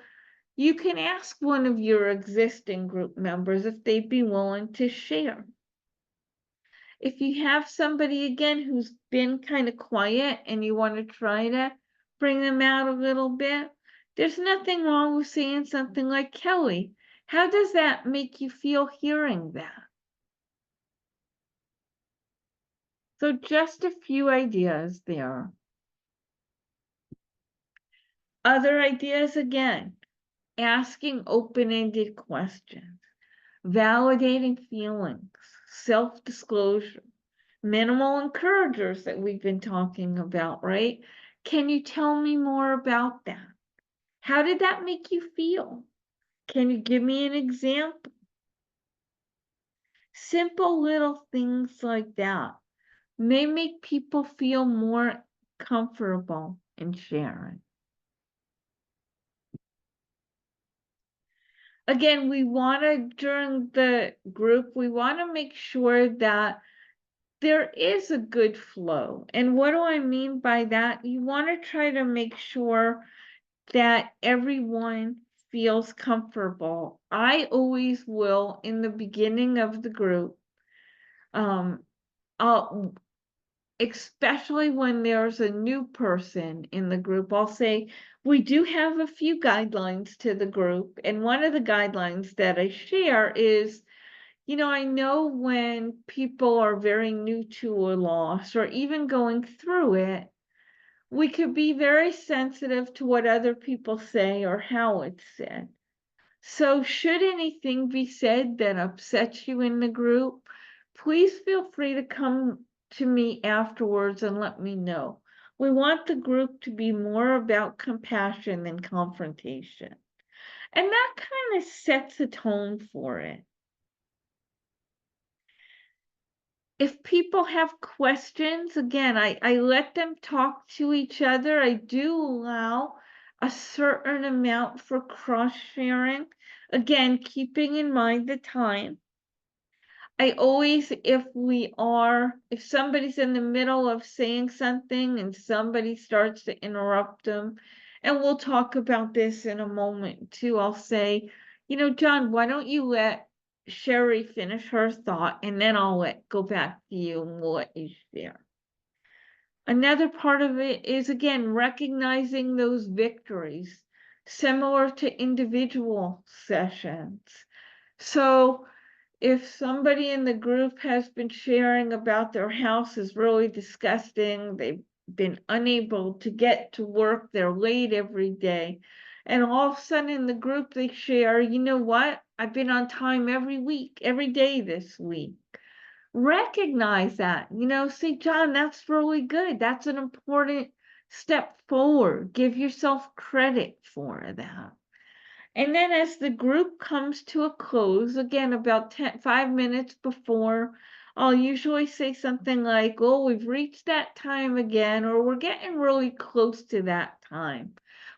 you can ask one of your existing group members if they'd be willing to share. If you have somebody again who's been kind of quiet and you want to try to bring them out a little bit, there's nothing wrong with saying something like, Kelly, how does that make you feel hearing that? So just a few ideas there. Other ideas again, asking open-ended questions, validating feelings, self-disclosure, minimal encouragers that we've been talking about, right? Can you tell me more about that? How did that make you feel? Can you give me an example? Simple little things like that may make people feel more comfortable in sharing. Again, we want to, during the group, we want to make sure that there is a good flow. And what do I mean by that? You want to try to make sure that everyone feels comfortable. I always will in the beginning of the group, I'll, especially when there's a new person in the group, I'll say, we do have a few guidelines to the group. And one of the guidelines that I share is, you know, I know when people are very new to a loss or even going through it, we could be very sensitive to what other people say or how it's said. So should anything be said that upsets you in the group, please feel free to come to me afterwards and let me know. We want the group to be more about compassion than confrontation. And that kind of sets a tone for it. If people have questions, again, I let them talk to each other. I do allow a certain amount for cross sharing. Again, keeping in mind the time. I always, if somebody's in the middle of saying something and somebody starts to interrupt them, And we'll talk about this in a moment too. I'll say, John, why don't you let Sherry finish her thought, and then I'll go back to you and we'll let you share. Another part of it is, again, recognizing those victories, similar to individual sessions. So if somebody in the group has been sharing about their house is really disgusting, they've been unable to get to work, they're late every day, and all of a sudden in the group they share, you know what, I've been on time every day this week. Recognize that, say, John, that's really good. That's an important step forward. Give yourself credit for that. And then as the group comes to a close, again, about 5 minutes before, I'll usually say something like, oh, we've reached that time again, or we're getting really close to that time.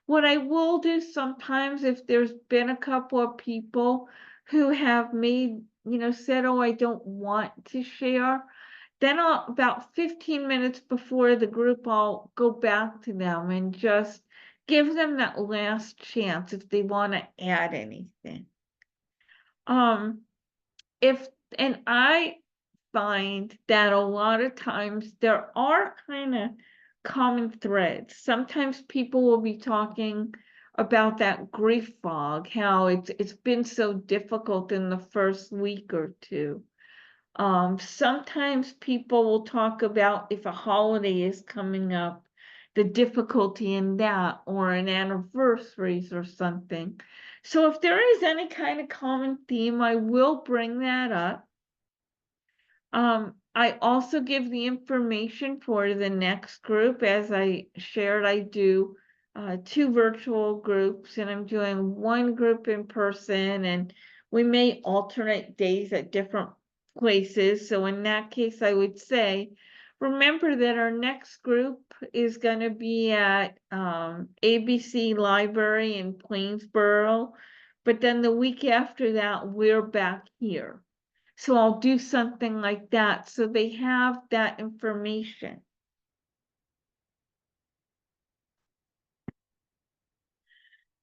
What I will do sometimes, if there's been a couple of people who have said, oh, I don't want to share, then about 15 minutes before the group, I'll go back to them and just give them that last chance if they want to add anything. And I find that a lot of times there are kind of common threads. Sometimes people will be talking about that grief fog, how it's been so difficult in the first week or two. Sometimes people will talk about if a holiday is coming up, the difficulty in that, or an anniversaries or something. So if there is any kind of common theme, I will bring that up. I also give the information for the next group. As I shared, I do 2 virtual groups, and I'm doing 1 group in person, and we may alternate days at different places. So in that case, I would say, remember that our next group is going to be at ABC Library in Plainsboro, but then the week after that, we're back here. So I'll do something like that so they have that information.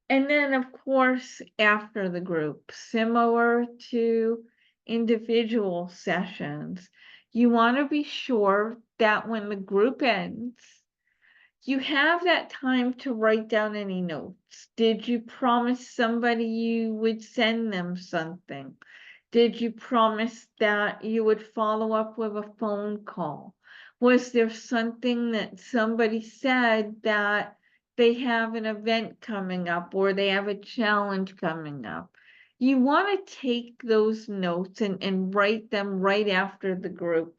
And then, of course, after the group, similar to individual sessions, you want to be sure that when the group ends, you have that time to write down any notes. Did you promise somebody you would send them something? Did you promise that you would follow up with a phone call? Was there something that somebody said that they have an event coming up or they have a challenge coming up? You want to take those notes and write them right after the group,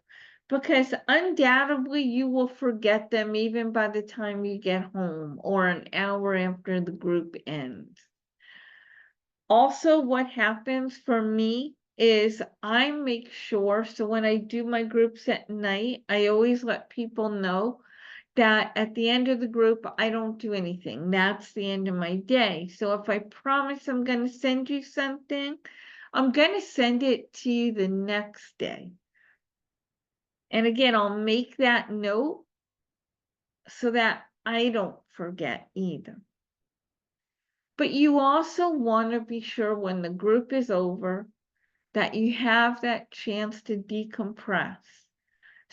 because undoubtedly you will forget them even by the time you get home or an hour after the group ends. Also, what happens for me is I make sure, so when I do my groups at night, I always let people know that at the end of the group, I don't do anything. That's the end of my day. So if I promise I'm going to send you something, I'm going to send it to you the next day. And again, I'll make that note so that I don't forget either. But you also want to be sure when the group is over that you have that chance to decompress.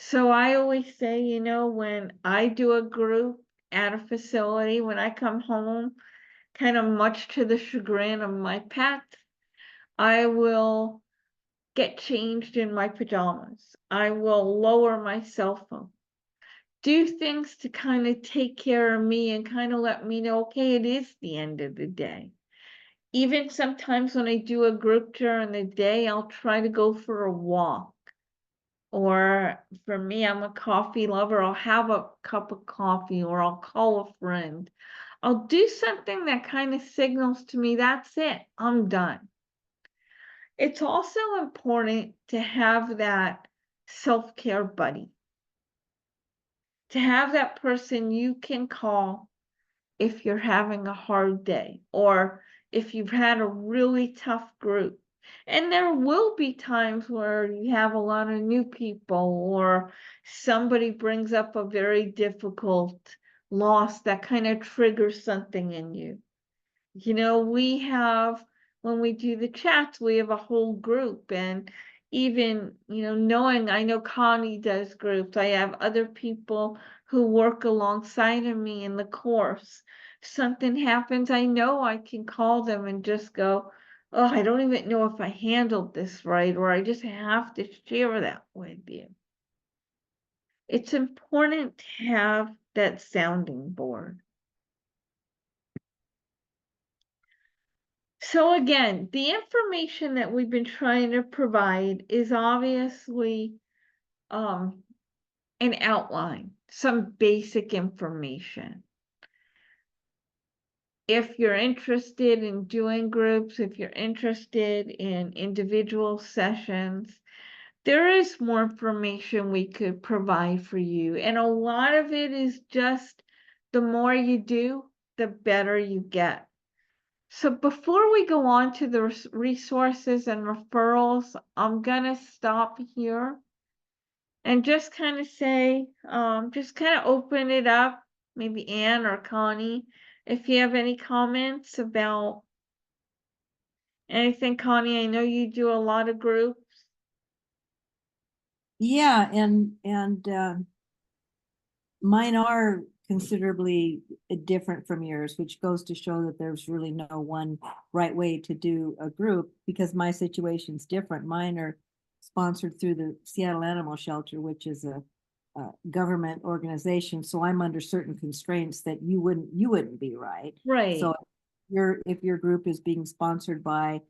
So I always say, when I do a group at a facility, when I come home, kind of much to the chagrin of my pets, I will get changed in my pajamas. I will lower my cell phone. Do things to kind of take care of me and kind of let me know, okay, it is the end of the day. Even sometimes when I do a group during the day, I'll try to go for a walk. Or for me, I'm a coffee lover. I'll have a cup of coffee or I'll call a friend. I'll do something that kind of signals to me, that's it, I'm done. It's also important to have that self-care buddy, to have that person you can call if you're having a hard day or if you've had a really tough group. And there will be times where you have a lot of new people or somebody brings up a very difficult loss that kind of triggers something in you. You know, we have, when we do the chats, we have a whole group, and even, you know, knowing, I know Connie does groups, I have other people who work alongside of me in the course. Something happens, I know I can call them and just go, oh, I don't even know if I handled this right, or I just have to share that with you. It's important to have that sounding board. So again, the information that we've been trying to provide is obviously an outline, some basic information. If you're interested in doing groups, if you're interested in individual sessions, there is more information we could provide for you. And a lot of it is just the more you do, the better you get. So before we go on to the resources and referrals, I'm gonna stop here and just kind of say, just kind of open it up, maybe Anne or Connie, if you have any comments about anything. Connie, I know you do a lot of groups. Yeah, and mine are considerably different from yours, which goes to show that there's really no one right way to do a group, because my situation's different. Mine are sponsored through the Seattle Animal Shelter, which is a government organization. So I'm under certain constraints that you wouldn't be, right? Right. So if your group is being sponsored by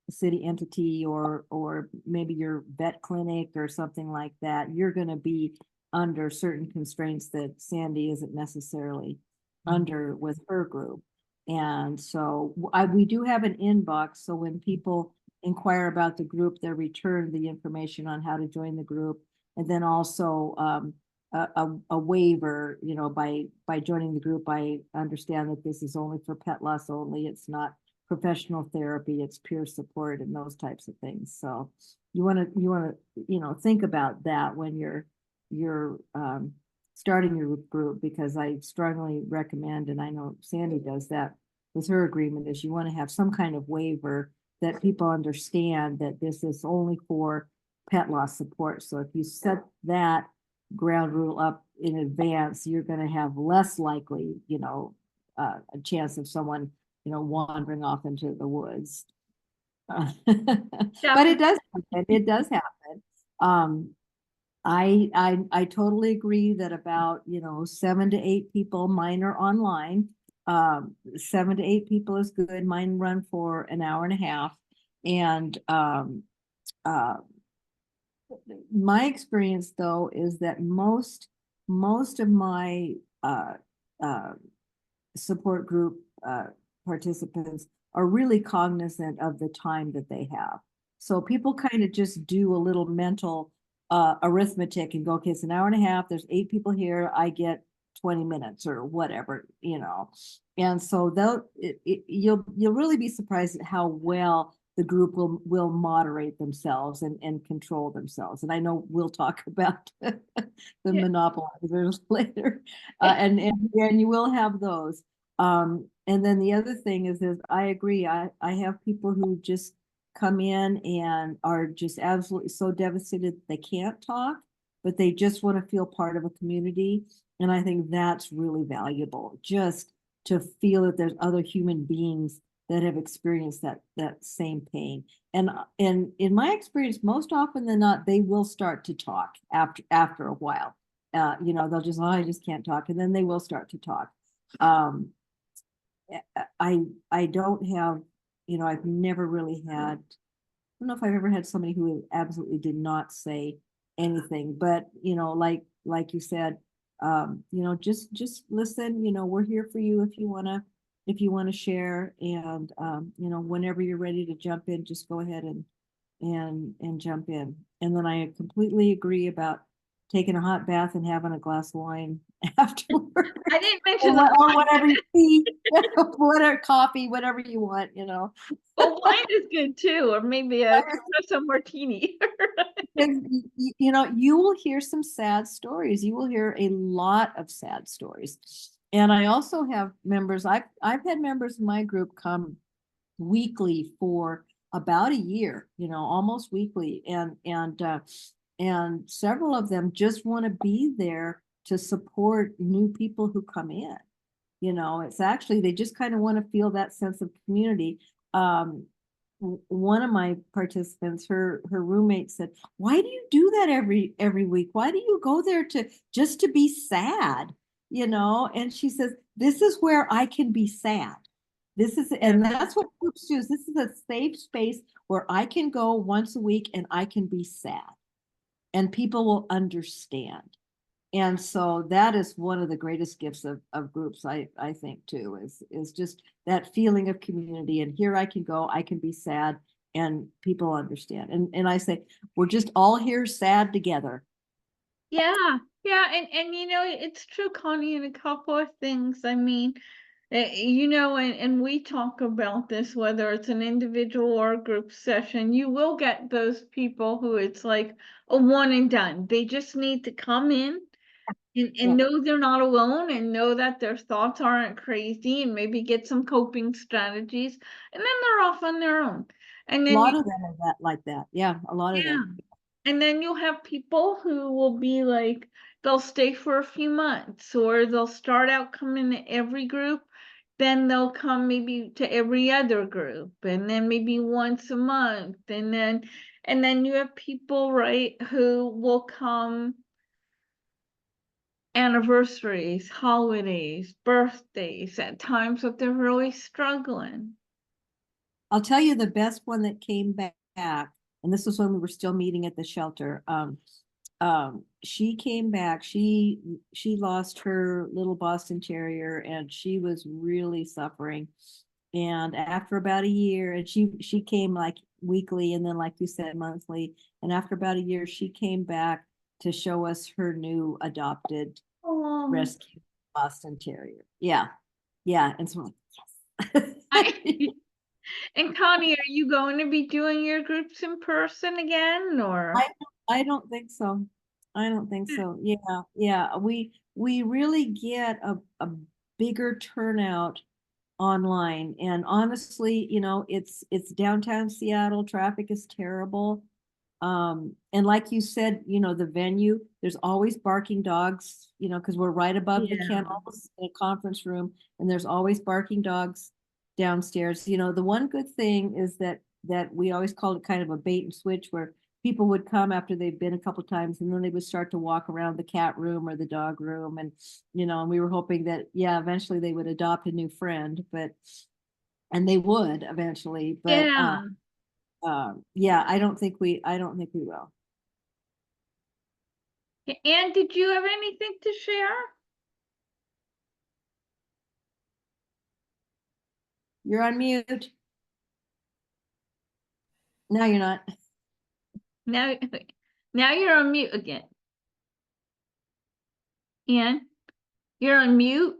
a city entity or maybe your vet clinic or something like that, you're going to be under certain constraints that Sandy isn't necessarily under with her group. And so we do have an inbox. So when people inquire about the group, they're returned the information on how to join the group. And then also a waiver, you know, by joining the group, I understand that this is only for pet loss only. It's not professional therapy, it's peer support and those types of things. So you want to think about that when you're starting your group, because I strongly recommend, and I know Sandy does that with her agreement, is you want to have some kind of waiver that people understand that this is only for pet loss support. So if you set that ground rule up in advance, you're going to have less likely, a chance of someone, wandering off into the woods. But it does happen. It does happen. I totally agree that about 7 to 8 people, mine are online. 7 to 8 people is good. Mine run for an hour and a half. And my experience though is that most of my support group participants are really cognizant of the time that they have. So people kind of just do a little mental arithmetic and go, okay, it's an hour and a half, there's 8 people here, I get 20 minutes or whatever, And so you'll really be surprised at how well the group will moderate themselves and control themselves. And I know we'll talk about the monopolizers later, and you will have those. And then the other thing is I agree. I have people who just come in and are just absolutely so devastated they can't talk, but they just want to feel part of a community. And I think that's really valuable, just to feel that there's other human beings that have experienced that same pain. And in my experience, most often than not, they will start to talk after a while. They'll just, I just can't talk. And then they will start to talk. I don't have, I've never really had, I don't know if I've ever had somebody who absolutely did not say anything, but like you said, just listen, we're here for you if you want to share, and whenever you're ready to jump in, just go ahead and jump in. And then I completely agree about taking a hot bath and having a glass of wine afterward. I didn't mention or whatever you eat, whatever, coffee, whatever you want, Well, wine is good too, or maybe some martini. You will hear some sad stories. You will hear a lot of sad stories. And I also have members, I've had members in my group come weekly for about a year, almost weekly. And several of them just want to be there to support new people who come in. It's actually, they just kind of want to feel that sense of community. One of my participants, her roommate said, "Why do you do that every week? Why do you go there just to be sad?" And she says, "This is where I can be sad. And that's what groups do. This is a safe space where I can go once a week and I can be sad, and people will understand." And so that is one of the greatest gifts of groups, I think too, is just that feeling of community. And here I can go, I can be sad, and people understand. And I say, we're just all here sad together. Yeah, yeah, and it's true, Connie, in a couple of things. I mean, and we talk about this, whether it's an individual or a group session, you will get those people who it's like a one and done. They just need to come in and know they're not alone, and know that their thoughts aren't crazy, and maybe get some coping strategies, and then they're off on their own. And A then lot of them are like that. Yeah, a lot of them. and then you'll have people who will be like, they'll stay for a few months, or they'll start out coming to every group, then they'll come maybe to every other group, and then maybe once a month, and then you have people, right, who will come anniversaries, holidays, birthdays, at times that they're really struggling. I'll tell you the best one that came back, and this was when we were still meeting at the shelter. She came back. She lost her little Boston Terrier, and she was really suffering. And after about a year, and she came like weekly, and then, like you said, monthly. And after about a year, she came back to show us her new adopted rescue Boston Terrier. Yeah, yeah. And so I'm like, yes. And Connie, are you going to be doing your groups in person again, or? I don't think so. I don't think so. Yeah, yeah. We really get a bigger turnout online. And honestly, it's downtown Seattle. Traffic is terrible. And like you said, the venue, there's always barking dogs, because we're right above the kennels in a conference room, and there's always barking dogs downstairs. The one good thing is that we always called it kind of a bait and switch, where people would come after they've been a couple times, and then they would start to walk around the cat room or the dog room. And we were hoping that, yeah, eventually they would adopt a new friend, and they would eventually. But yeah, I don't think we will. And did you have anything to share? You're on mute. No, you're not. Now, now you're on mute again. Ian, you're on mute.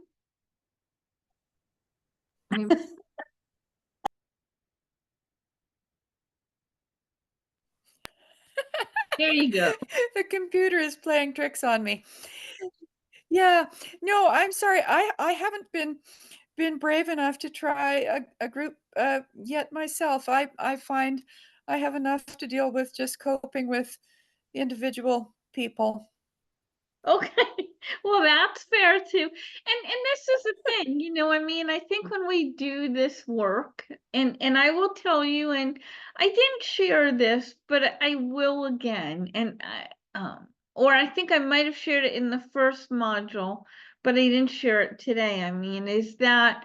There you go. The computer is playing tricks on me. Yeah, no, I'm sorry. I haven't been brave enough to try a group yet myself. I find I have enough to deal with just coping with individual people. Okay, well, that's fair too. And this is the thing, I mean, I think when we do this work, and I will tell you, and I didn't share this, but I will again, and or I think I might have shared it in the first module, but I didn't share it today. I mean, is that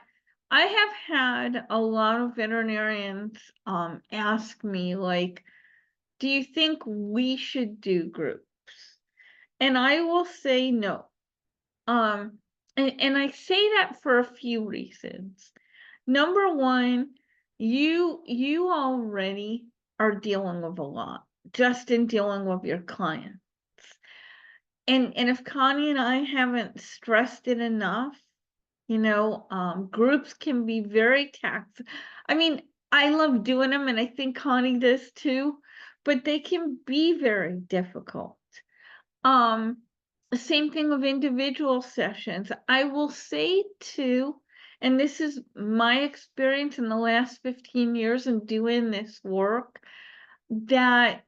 I have had a lot of veterinarians ask me, like, do you think we should do groups? And I will say no. And I say that for a few reasons. Number one, you already are dealing with a lot, just in dealing with your clients. And if Connie and I haven't stressed it enough, groups can be very taxing. I mean, I love doing them, and I think Connie does too, but they can be very difficult. Um, same thing with individual sessions. I will say too, and this is my experience in the last 15 years in doing this work, that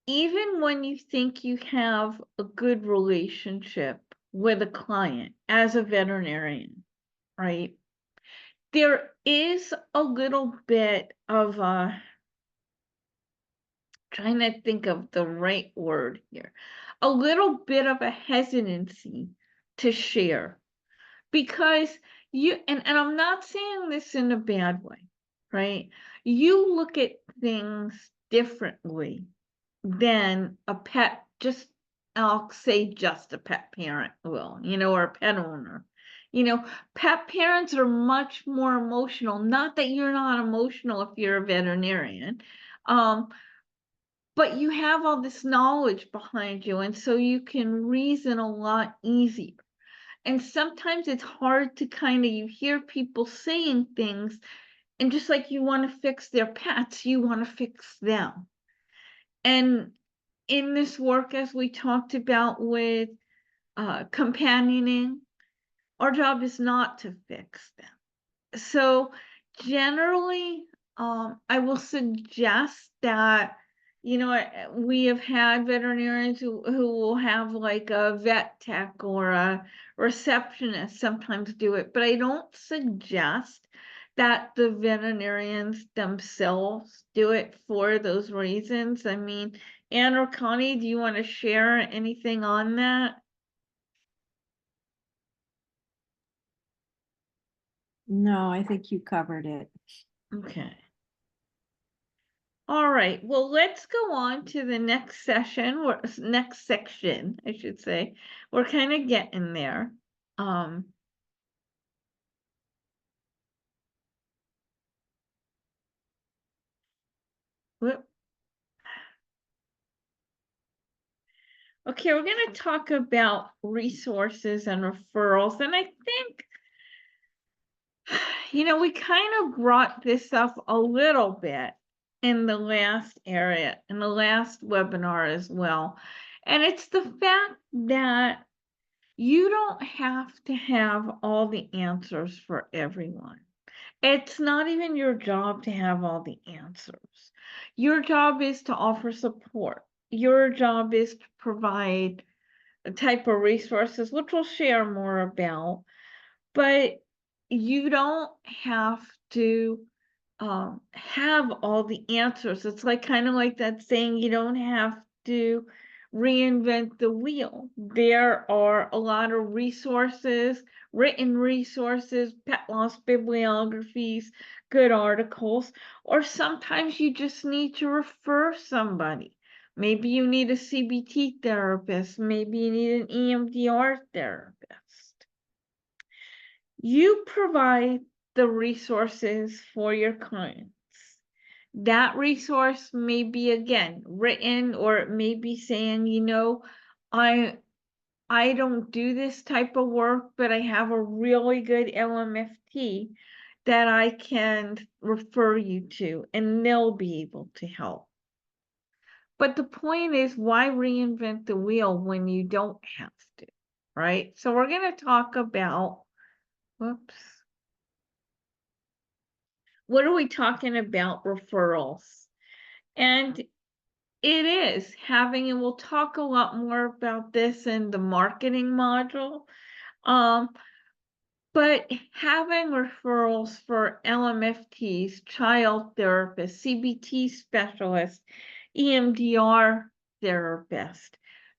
even when you think you have a good relationship with a client as a veterinarian, right? There is a little bit of trying to think of the right word here, a little bit of a hesitancy to share, because and I'm not saying this in a bad way, right? You look at things differently than a pet, just I'll say just a pet parent will, or a pet owner. Pet parents are much more emotional. Not that you're not emotional if you're a veterinarian, but you have all this knowledge behind you, and so you can reason a lot easier. And sometimes it's hard to you hear people saying things, and just like you want to fix their pets, you want to fix them. And in this work, as we talked about with companioning, our job is not to fix them. So generally, I will suggest that, we have had veterinarians who will have like a vet tech or a receptionist sometimes do it, but I don't suggest that the veterinarians themselves do it for those reasons. I mean, Anne or Connie, do you want to share anything on that? No, I think you covered it. Okay. All right, well, let's go on to the next session, or next section, I should say. We're kind of getting there. Whoop. Okay, we're going to talk about resources and referrals, and I think, we kind of brought this up a little bit in the last webinar as well. And it's the fact that you don't have to have all the answers for everyone. It's not even your job to have all the answers. Your job is to offer support. Your job is to provide a type of resources, which we'll share more about, but you don't have to have all the answers. It's like kind of like that saying, you don't have to reinvent the wheel. There are a lot of resources, written resources, pet loss bibliographies, good articles, or sometimes you just need to refer somebody. Maybe you need a CBT therapist, maybe you need an EMDR therapist. You provide the resources for your clients. That resource may be, again, written, or it may be saying, I don't do this type of work, but I have a really good LMFT that I can refer you to, and they'll be able to help. But the point is, why reinvent the wheel when you don't have to, right? So we're going to talk about, whoops. What are we talking about? Referrals. And it is having, and we'll talk a lot more about this in the marketing module, but having referrals for LMFTs, child therapists, CBT specialists, EMDR therapists,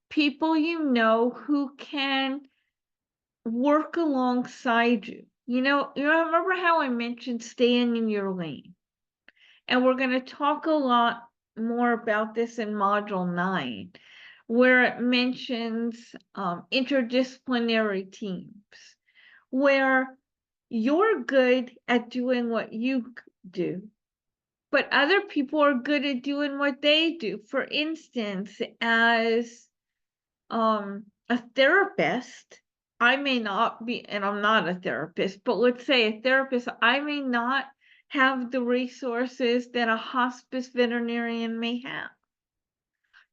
people who can work alongside you. You remember how I mentioned staying in your lane? And we're going to talk a lot more about this in Module 9, where it mentions interdisciplinary teams, where you're good at doing what you do, but other people are good at doing what they do. For instance, as a therapist, I may not be, and I'm not a therapist, but let's say a therapist, I may not have the resources that a hospice veterinarian may have.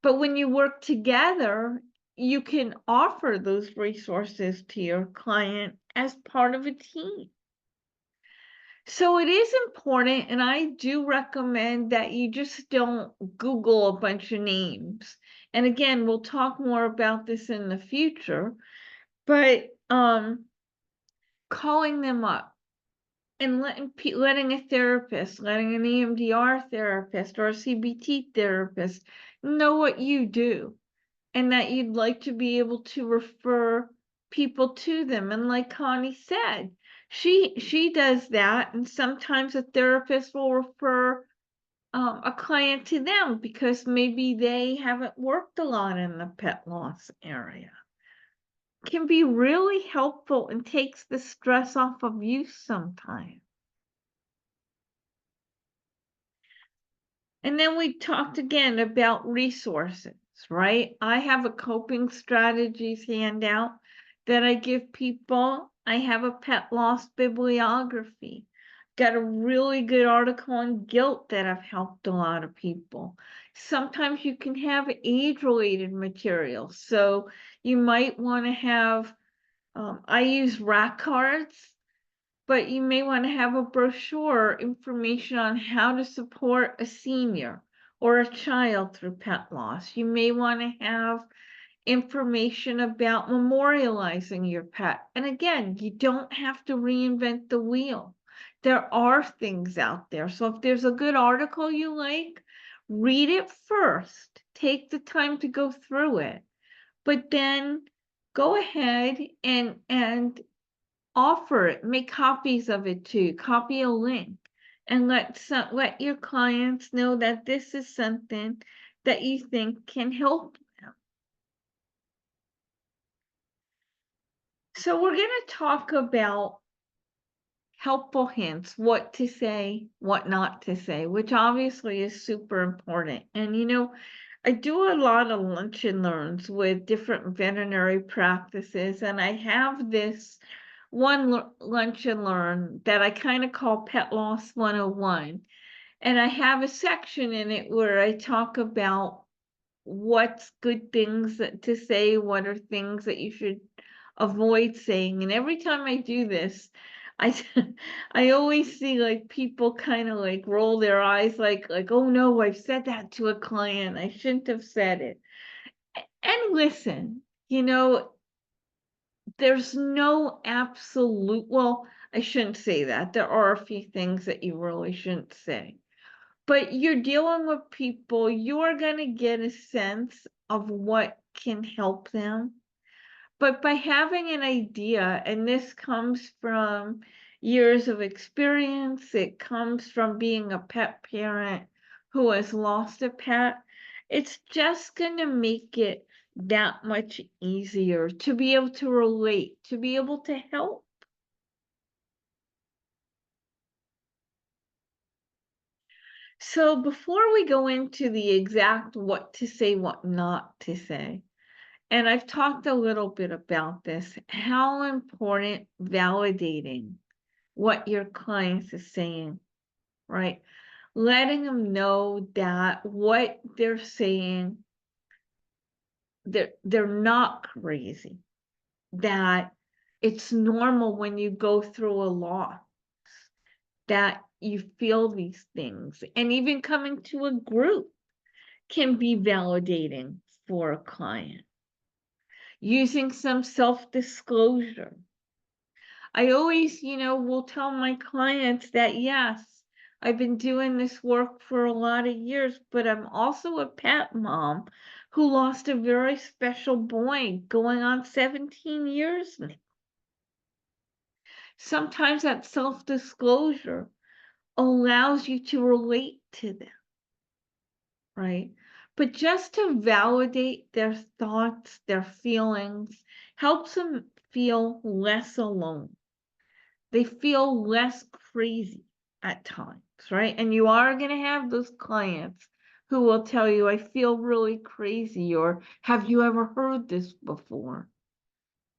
But when you work together, you can offer those resources to your client as part of a team. So it is important, and I do recommend that you just don't Google a bunch of names. And again, we'll talk more about this in the future, but calling them up and letting a therapist, letting an EMDR therapist or a CBT therapist know what you do and that you'd like to be able to refer people to them. And like Connie said, she does that, and sometimes a therapist will refer a client to them because maybe they haven't worked a lot in the pet loss area. Can be really helpful and takes the stress off of you sometimes. And then we talked again about resources, right? I have a coping strategies handout that I give people. I have a pet loss bibliography. Got a really good article on guilt that I've helped a lot of people. Sometimes you can have age-related material. So you might want to have, I use rack cards, but you may want to have a brochure information on how to support a senior or a child through pet loss. You may want to have information about memorializing your pet. And again, you don't have to reinvent the wheel. There are things out there. So if there's a good article you like, read it first. Take the time to go through it. But then go ahead and offer it, make copies of it too, copy a link, and let your clients know that this is something that you think can help them. So we're going to talk about helpful hints, what to say, what not to say, which obviously is super important. And I do a lot of lunch and learns with different veterinary practices, and I have this one lunch and learn that I kind of call Pet Loss 101. And I have a section in it where I talk about what's good things to say, what are things that you should avoid saying. And every time I do this, I I always see like people kind of like roll their eyes like oh no, I've said that to a client. I shouldn't have said it. And listen, there's no absolute, well, I shouldn't say that. There are a few things that you really shouldn't say. But you're dealing with people, you're going to get a sense of what can help them. But by having an idea, and this comes from years of experience, it comes from being a pet parent who has lost a pet, it's just going to make it that much easier to be able to relate, to be able to help. So before we go into the exact what to say, what not to say, and I've talked a little bit about this, how important validating what your clients is saying, right? Letting them know that what they're saying, they're not crazy, that it's normal when you go through a loss, that you feel these things. And even coming to a group can be validating for a client. Using some self-disclosure. I always, will tell my clients that, yes, I've been doing this work for a lot of years, but I'm also a pet mom who lost a very special boy going on 17 years now. Sometimes that self-disclosure allows you to relate to them, right? But just to validate their thoughts, their feelings, helps them feel less alone. They feel less crazy at times, right? And you are going to have those clients who will tell you, I feel really crazy, or have you ever heard this before?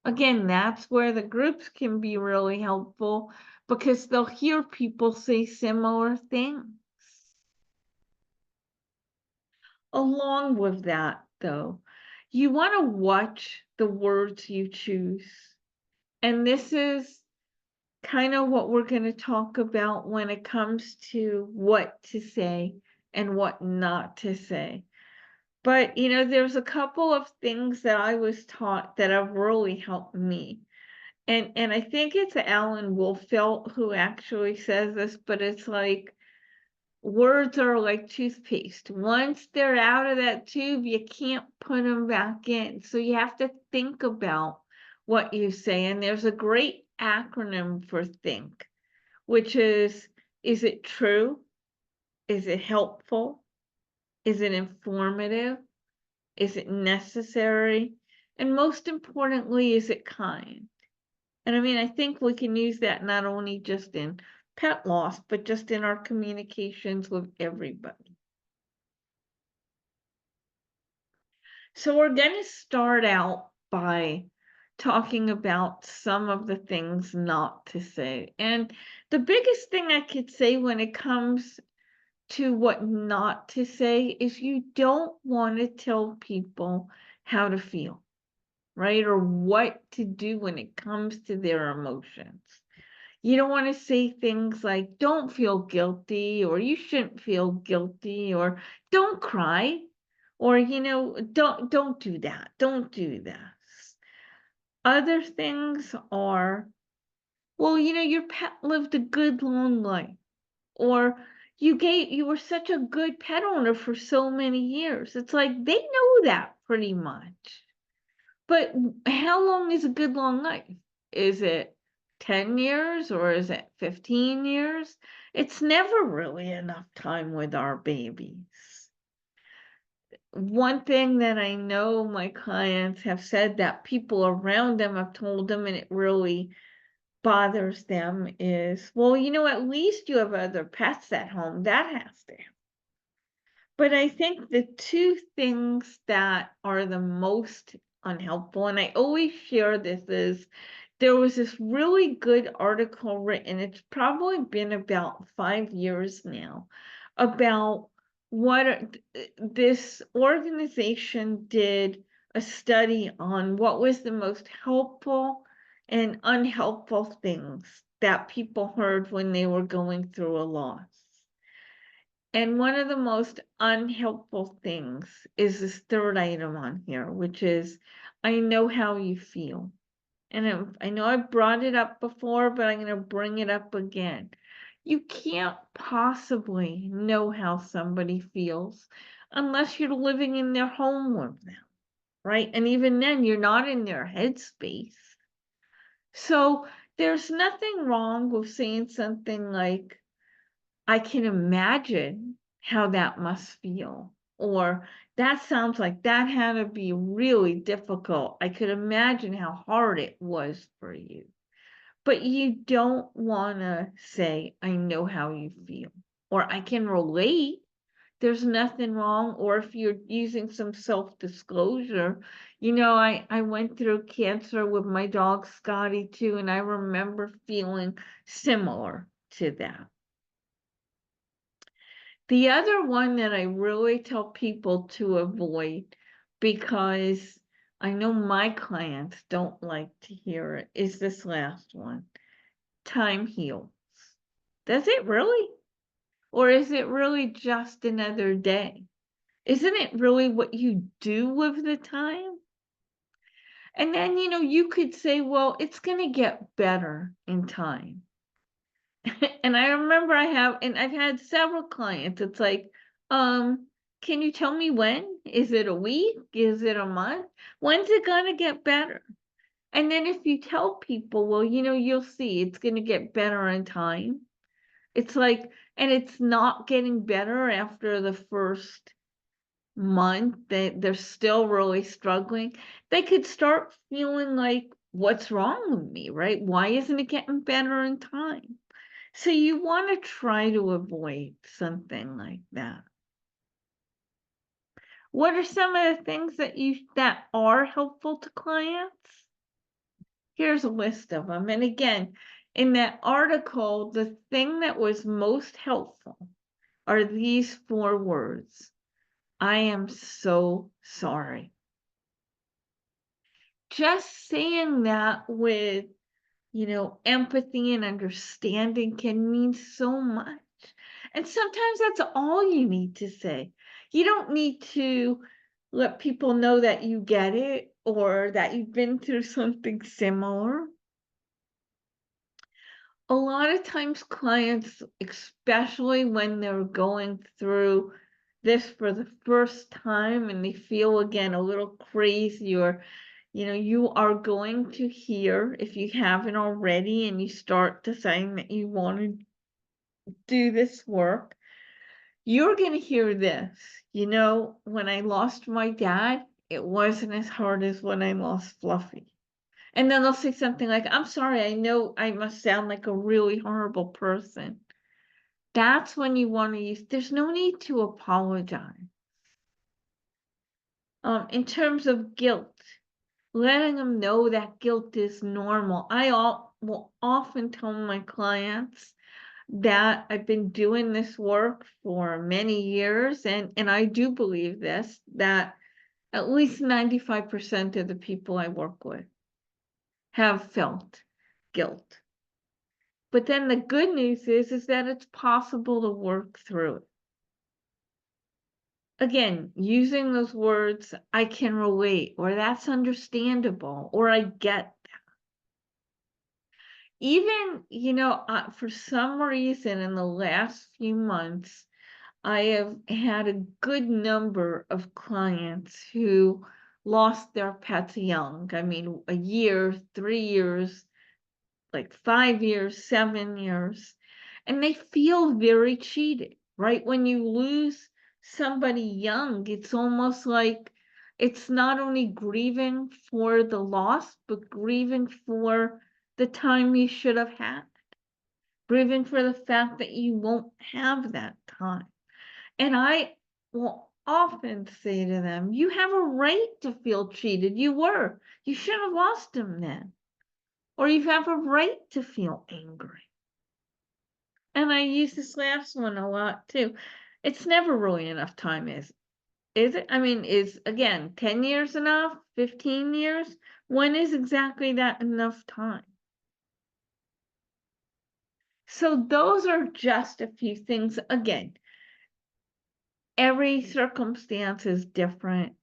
Again, that's where the groups can be really helpful because they'll hear people say similar things. Along with that, though, you want to watch the words you choose. And this is kind of what we're going to talk about when it comes to what to say and what not to say. But, there's a couple of things that I was taught that have really helped me. And I think it's Alan Wolfelt who actually says this, but it's like, words are like toothpaste. Once they're out of that tube, you can't put them back in. So you have to think about what you say. And there's a great acronym for think, which is it true? Is it helpful? Is it informative? Is it necessary? And most importantly, is it kind? And I mean, I think we can use that not only just in pet loss, but just in our communications with everybody. So we're going to start out by talking about some of the things not to say. And the biggest thing I could say when it comes to what not to say is you don't want to tell people how to feel, right? Or what to do when it comes to their emotions. You don't want to say things like, don't feel guilty, or you shouldn't feel guilty, or don't cry, or, don't do that. Don't do this. Other things are, well, your pet lived a good long life, or you were such a good pet owner for so many years. It's like they know that pretty much. But how long is a good long life? Is it 10 years or is it 15 years? It's never really enough time with our babies. One thing that I know my clients have said that people around them have told them, and it really bothers them, is, well, at least you have other pets at home. That has to happen. But I think the two things that are the most unhelpful, and I always share this, is there was this really good article written, it's probably been about 5 years now, about what this organization did a study on what was the most helpful and unhelpful things that people heard when they were going through a loss. And one of the most unhelpful things is this third item on here, which is, I know how you feel. And I know I brought it up before, but I'm going to bring it up again. You can't possibly know how somebody feels unless you're living in their home with them, right? And even then, you're not in their headspace. So there's nothing wrong with saying something like, I can imagine how that must feel. Or that sounds like that had to be really difficult. I could imagine how hard it was for you. But you don't want to say, I know how you feel. Or I can relate. There's nothing wrong. Or if you're using some self-disclosure, I went through cancer with my dog Scotty too, and I remember feeling similar to that. The other one that I really tell people to avoid, because I know my clients don't like to hear it, is this last one. Time heals. Does it really? Or is it really just another day? Isn't it really what you do with the time? And then, you could say, well, it's going to get better in time. And I remember I've had several clients. It's like, can you tell me when? Is it a week? Is it a month? When's it gonna get better? And then if you tell people, well, you'll see it's gonna get better in time. It's like, and it's not getting better after the first month, they're still really struggling. They could start feeling like, what's wrong with me, right? Why isn't it getting better in time? So you want to try to avoid something like that. What are some of the things that are helpful to clients? Here's a list of them. And again, in that article, the thing that was most helpful are these 4 words. I am so sorry. just saying that with, empathy and understanding can mean so much. And sometimes that's all you need to say. You don't need to let people know that you get it or that you've been through something similar. A lot of times clients, especially when they're going through this for the first time and they feel again a little crazy, or you are going to hear, if you haven't already and you start deciding that you want to do this work, you're going to hear this. When I lost my dad, it wasn't as hard as when I lost Fluffy. And then they'll say something like, I'm sorry, I know I must sound like a really horrible person. That's when you want to use, there's no need to apologize. In terms of guilt, letting them know that guilt is normal. I will often tell my clients that I've been doing this work for many years, and I do believe this, that at least 95% of the people I work with have felt guilt. But then the good news is that it's possible to work through it. Again, using those words, I can relate, or that's understandable, or I get that. Even, for some reason in the last few months, I have had a good number of clients who lost their pets young. I mean, a year, 3 years, like 5 years, 7 years, and they feel very cheated, right? When you lose somebody young, it's almost like it's not only grieving for the loss, but grieving for the time you should have had, grieving for the fact that you won't have that time. And I will often say to them, you have a right to feel cheated. You should have lost him then. Or you have a right to feel angry. And I use this last one a lot too. It's never really enough time, is it? I mean, is, again, 10 years enough? 15 years? When is exactly that enough time? So those are just a few things. Again, every circumstance is different,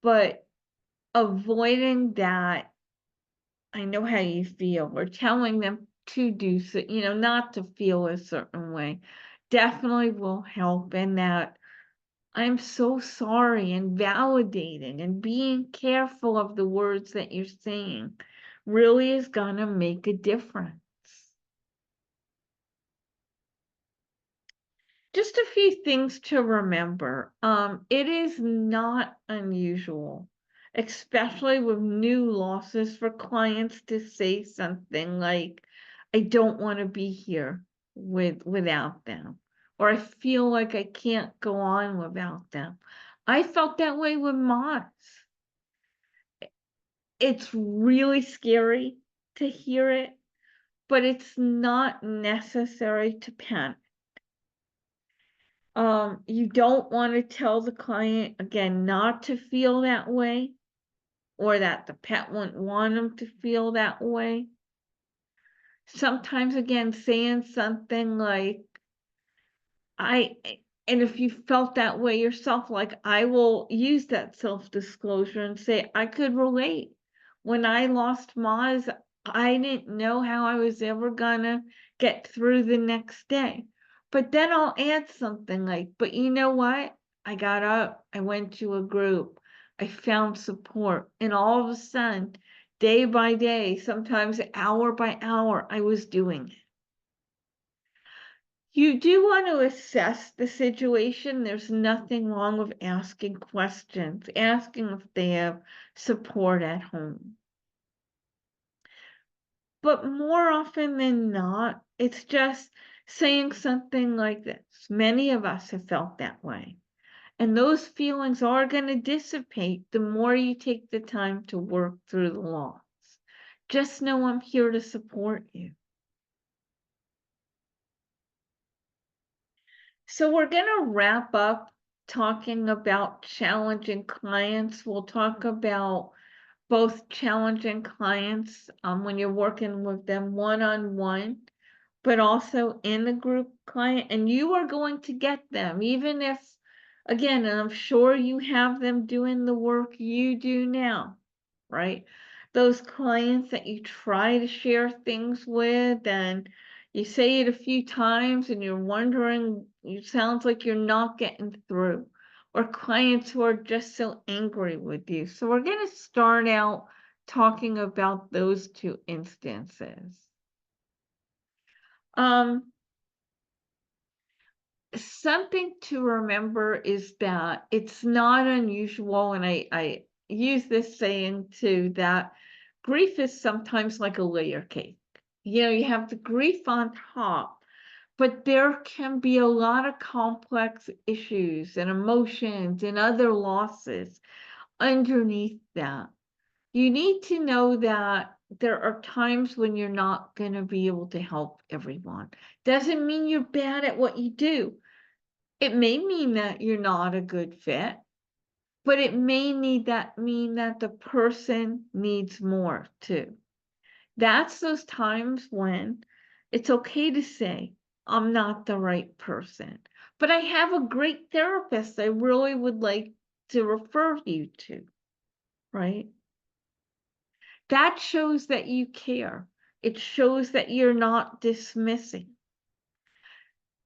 but avoiding that, I know how you feel, or telling them to do so, not to feel a certain way, definitely will help. And that I'm so sorry, and validating and being careful of the words that you're saying really is gonna make a difference. Just a few things to remember. It is not unusual, especially with new losses, for clients to say something like, I don't want to be here without them, or I feel like I can't go on without them. I felt that way with Moz. It's really scary to hear it, but it's not necessary to panic. You don't want to tell the client, again, not to feel that way, or that the pet wouldn't want them to feel that way. Sometimes, again, saying something like, and if you felt that way yourself, like, I will use that self-disclosure and say, I could relate. When I lost Maz, I didn't know how I was ever gonna get through the next day. But then I'll add something like, but you know what? I got up, I went to a group, I found support, and all of a sudden, day by day, sometimes hour by hour, I was doing it. You do want to assess the situation. There's nothing wrong with asking questions, asking if they have support at home. But more often than not, it's just saying something like this. Many of us have felt that way. And those feelings are going to dissipate the more you take the time to work through the loss. Just know I'm here to support you. So we're going to wrap up talking about challenging clients. We'll talk about both challenging clients when you're working with them one-on-one, but also in the group client, and you are going to get them, even if, again, and I'm sure you have them doing the work you do now, right? Those clients that you try to share things with, and you say it a few times and you're wondering, it sounds like you're not getting through, or clients who are just so angry with you. So we're going to start out talking about those two instances. Something to remember is that it's not unusual, and I use this saying too, that grief is sometimes like a layer cake. You know, you have the grief on top, but there can be a lot of complex issues and emotions and other losses underneath that. You need to know that there are times when you're not going to be able to help everyone. Doesn't mean you're bad at what you do. It may mean that you're not a good fit, but it may mean that the person needs more too. That's those times when it's okay to say, I'm not the right person, but I have a great therapist I really would like to refer you to, right? That shows that you care. It shows that you're not dismissing.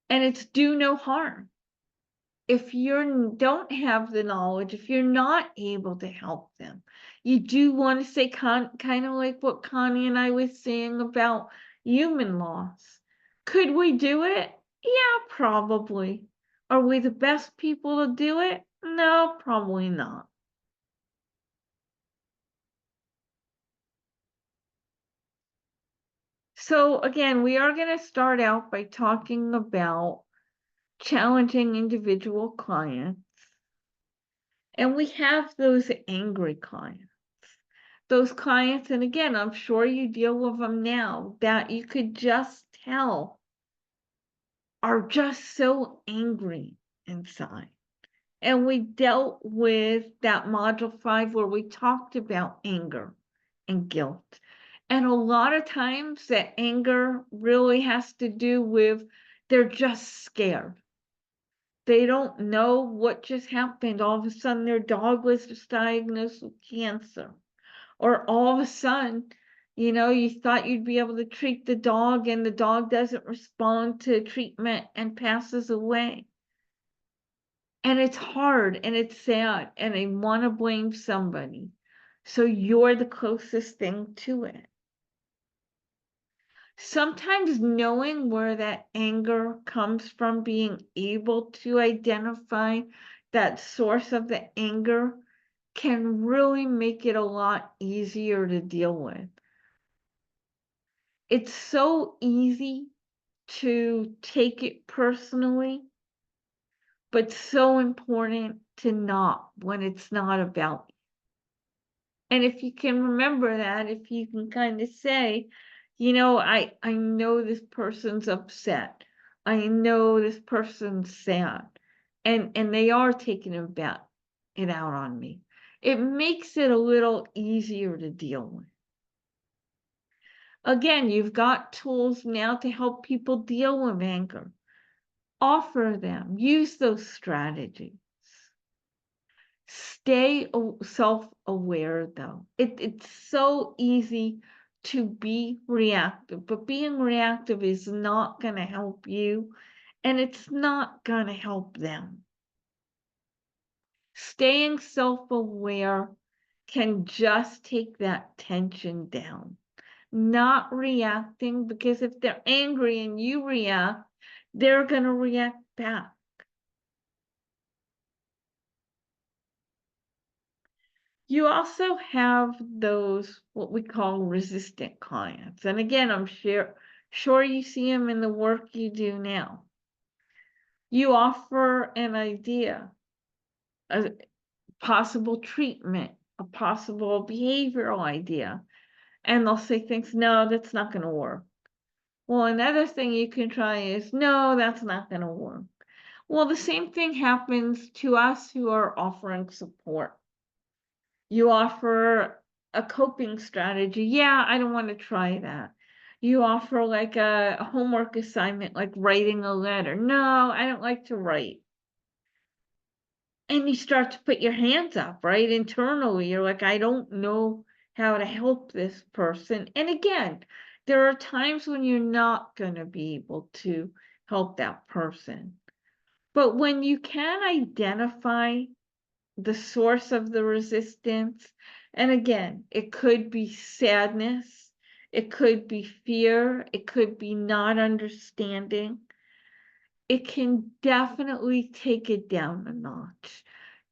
And it's do no harm. If you don't have the knowledge, if you're not able to help them, you do want to say kind of like what Connie and I was saying about human loss. Could we do it? Yeah, probably. Are we the best people to do it? No, probably not. So again, we are going to start out by talking about challenging individual clients. And we have those angry clients. Those clients, and again, I'm sure you deal with them now, that you could just tell are just so angry inside. And we dealt with that module 5 where we talked about anger and guilt. And a lot of times that anger really has to do with they're just scared. They don't know what just happened. All of a sudden, their dog was just diagnosed with cancer. Or all of a sudden, you know, you thought you'd be able to treat the dog and the dog doesn't respond to treatment and passes away. And it's hard and it's sad and they want to blame somebody. So you're the closest thing to it. Sometimes knowing where that anger comes from, being able to identify that source of the anger can really make it a lot easier to deal with. It's so easy to take it personally, but so important to not when it's not about you. And if you can remember that, if you can kind of say, you know, I know this person's upset. I know this person's sad. And they are taking it out on me. It makes it a little easier to deal with. Again, you've got tools now to help people deal with anger. Offer them, use those strategies. Stay self-aware though. It's so easy to be reactive, but being reactive is not going to help you and it's not going to help them. Staying self-aware can just take that tension down. Not reacting, because if they're angry and you react, they're going to react back. You also have those, what we call resistant clients. And again, I'm sure you see them in the work you do now. You offer an idea, a possible treatment, a possible behavioral idea, and they'll say things, no, that's not going to work. Well, another thing you can try is, no, that's not going to work. Well, the same thing happens to us who are offering support. You offer a coping strategy. Yeah, I don't want to try that. You offer like a homework assignment, like writing a letter. No, I don't like to write. And you start to put your hands up, right? Internally, you're like, I don't know how to help this person. And again, there are times when you're not going to be able to help that person. But when you can identify the source of the resistance, and again, it could be sadness, it could be fear, it could be not understanding, it can definitely take it down a notch.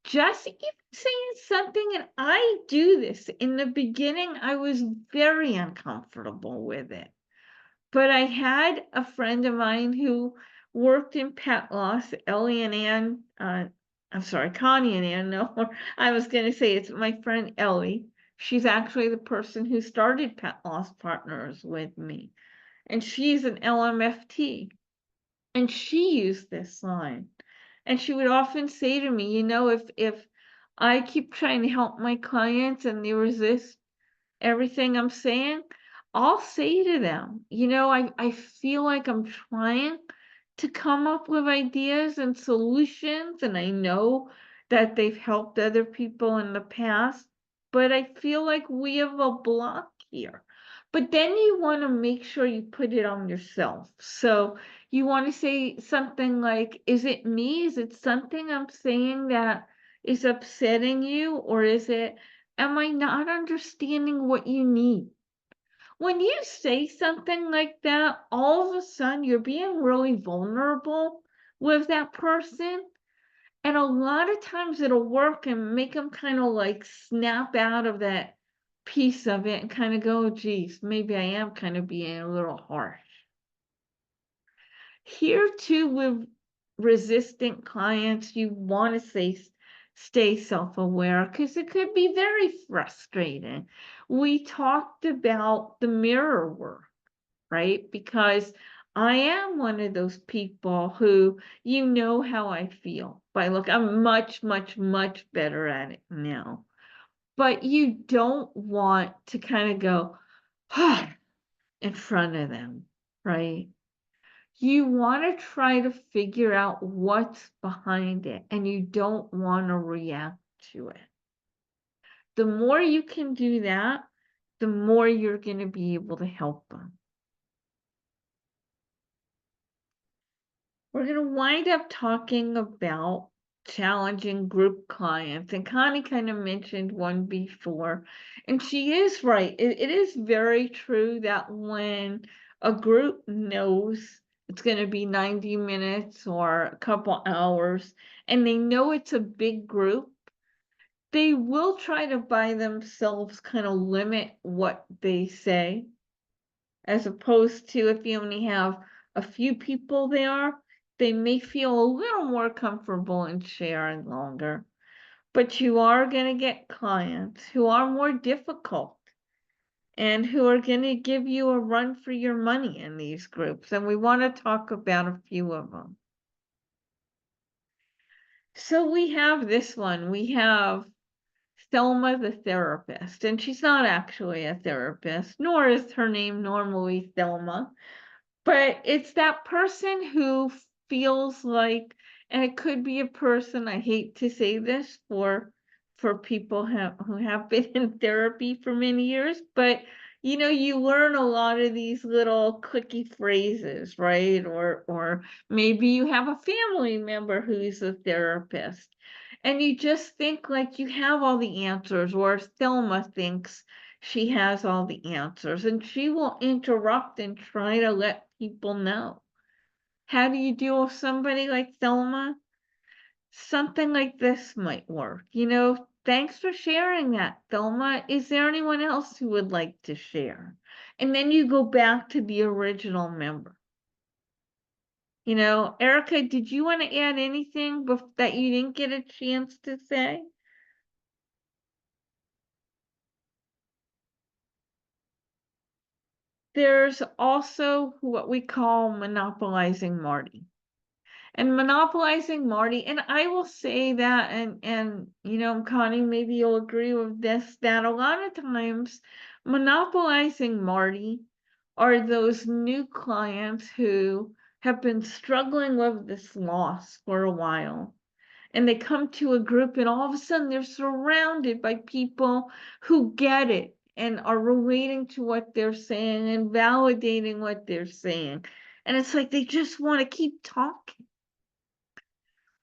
Just even saying something, and I do this. In the beginning, I was very uncomfortable with it. But I had a friend of mine who worked in pet loss, Ellie and Ann, I'm sorry, Connie and Ann, no, I was going to say it's my friend Ellie. She's actually the person who started Pet Loss Partners with me. And she's an LMFT. And she used this line. And she would often say to me, if I keep trying to help my clients and they resist everything I'm saying, I'll say to them, I feel like I'm trying to come up with ideas and solutions, and I know that they've helped other people in the past, but I feel like we have a block here. But then you want to make sure you put it on yourself. So you want to say something like, is it me? Is it something I'm saying that is upsetting you? Or is it, am I not understanding what you need? When you say something like that, all of a sudden you're being really vulnerable with that person. And a lot of times it'll work and make them kind of like snap out of that piece of it and kind of go, geez, maybe I am kind of being a little harsh. Here too, with resistant clients, you want to stay self-aware because it could be very frustrating. We talked about the mirror work, right? Because I am one of those people who, how I feel. I'm much, much, much better at it now. But you don't want to kind of go, in front of them, right? You want to try to figure out what's behind it, and you don't want to react to it. The more you can do that, the more you're going to be able to help them. We're going to wind up talking about challenging group clients, and Connie kind of mentioned one before, and she is right. It is very true that when a group knows it's going to be 90 minutes or a couple hours, and they know it's a big group, they will try to by themselves kind of limit what they say, as opposed to if you only have a few people there, they may feel a little more comfortable in sharing longer. But you are going to get clients who are more difficult and who are going to give you a run for your money in these groups. And we want to talk about a few of them. So we have this one. We have Thelma the therapist, and she's not actually a therapist, nor is her name normally Thelma. But it's that person who feels like, and it could be a person, I hate to say this for people who have been in therapy for many years, but you learn a lot of these little clicky phrases, right? Or maybe you have a family member who's a therapist, and you just think like you have all the answers, or Thelma thinks she has all the answers, and she will interrupt and try to let people know. How do you deal with somebody like Thelma? Something like this might work. Thanks for sharing that, Thelma. Is there anyone else who would like to share? And then you go back to the original member. Erica, did you want to add anything that you didn't get a chance to say? There's also what we call monopolizing Marty. and monopolizing Marty. And I will say that, and Connie, maybe you'll agree with this, that a lot of times monopolizing Marty are those new clients who have been struggling with this loss for a while. And they come to a group, and all of a sudden they're surrounded by people who get it and are relating to what they're saying and validating what they're saying. And it's like they just want to keep talking.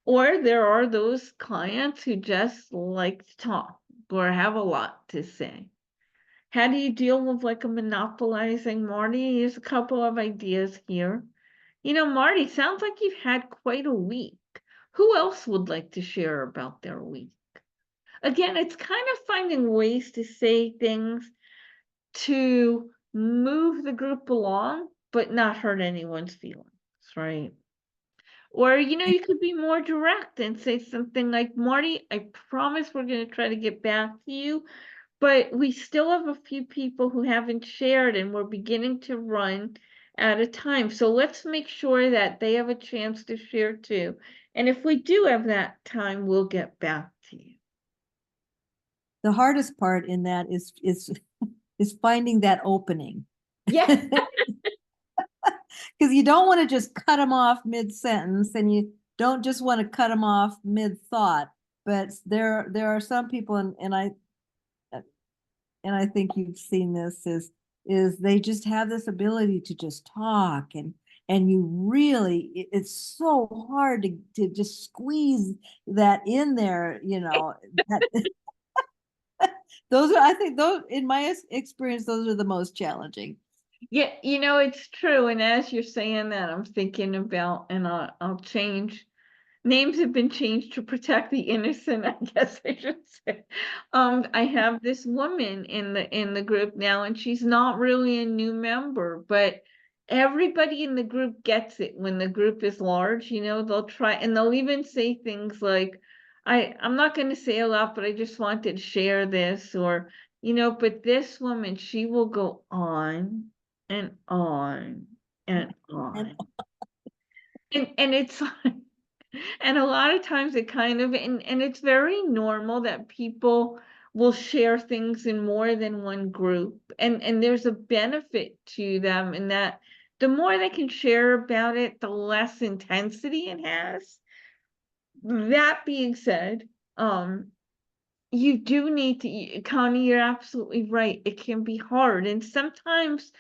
Or there are those clients who just like to talk or have a lot to say. How do you deal with like a monopolizing Marty? Here's a couple of ideas here. Marty, sounds like you've had quite a week. Who else would like to share about their week? Again, it's kind of finding ways to say things to move the group along, but not hurt anyone's feelings, right? Or, you could be more direct and say something like, Marty, I promise we're going to try to get back to you, but we still have a few people who haven't shared and we're beginning to run out of time. So let's make sure that they have a chance to share too. And if we do have that time, we'll get back to you. The hardest part in that is finding that opening. Yeah. Because you don't want to just cut them off mid-sentence, and you don't just want to cut them off mid-thought. But there are some people, and I think you've seen this, is they just have this ability to just talk, and you really, it's so hard to just squeeze that in there, that those are, I think, those, in my experience, those are the most challenging. Yeah, it's true. And as you're saying that, I'm thinking about, and I'll change. Names have been changed to protect the innocent, I guess I should say. I have this woman in the group now, and she's not really a new member, but everybody in the group gets it when the group is large. They'll try, and they'll even say things like, I'm not going to say a lot, but I just wanted to share this, or but this woman, she will go on and on and on. And it's like, and a lot of times it kind of, and it's very normal that people will share things in more than one group. And there's a benefit to them in that the more they can share about it, the less intensity it has. That being said, you do need to, Connie, you're absolutely right. It can be hard. And sometimes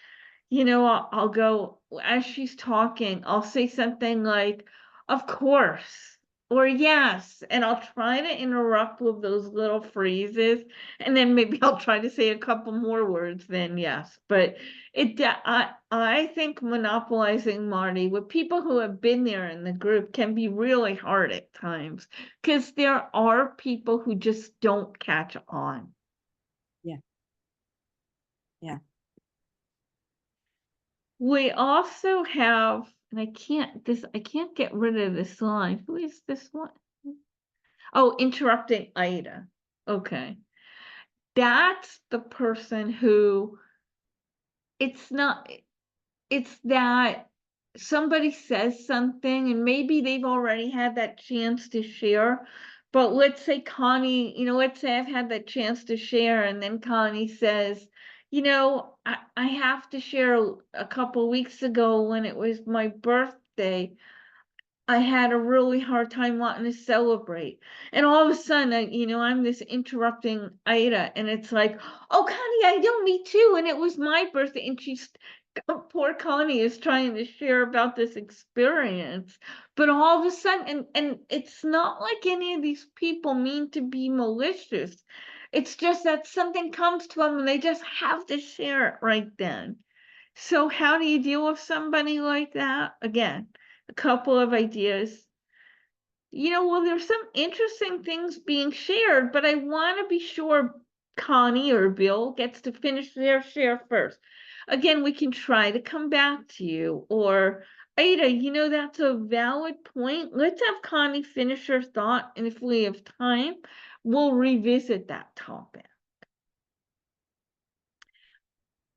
I'll go, as she's talking, I'll say something like, of course, or yes, and I'll try to interrupt with those little phrases, and then maybe I'll try to say a couple more words than yes. But I think monopolizing Marty with people who have been there in the group can be really hard at times, because there are people who just don't catch on. Yeah. Yeah. We also have, and I can't get rid of this line. Who is this one? Oh, interrupting Ida. Okay. That's the person who, it's that somebody says something and maybe they've already had that chance to share. But let's say Connie, let's say I've had that chance to share, and then Connie says, I have to share, a couple weeks ago when it was my birthday, I had a really hard time wanting to celebrate. And all of a sudden, I'm this interrupting Ida, and it's like, oh, Connie, I know, me too. And it was my birthday. And poor Connie is trying to share about this experience. But all of a sudden, and it's not like any of these people mean to be malicious. It's just that something comes to them and they just have to share it right then. So how do you deal with somebody like that? Again, a couple of ideas. Well, there's some interesting things being shared, but I want to be sure Connie or Bill gets to finish their share first. Again, we can try to come back to you, or Ada, that's a valid point. Let's have Connie finish her thought, and if we have time, we'll revisit that topic.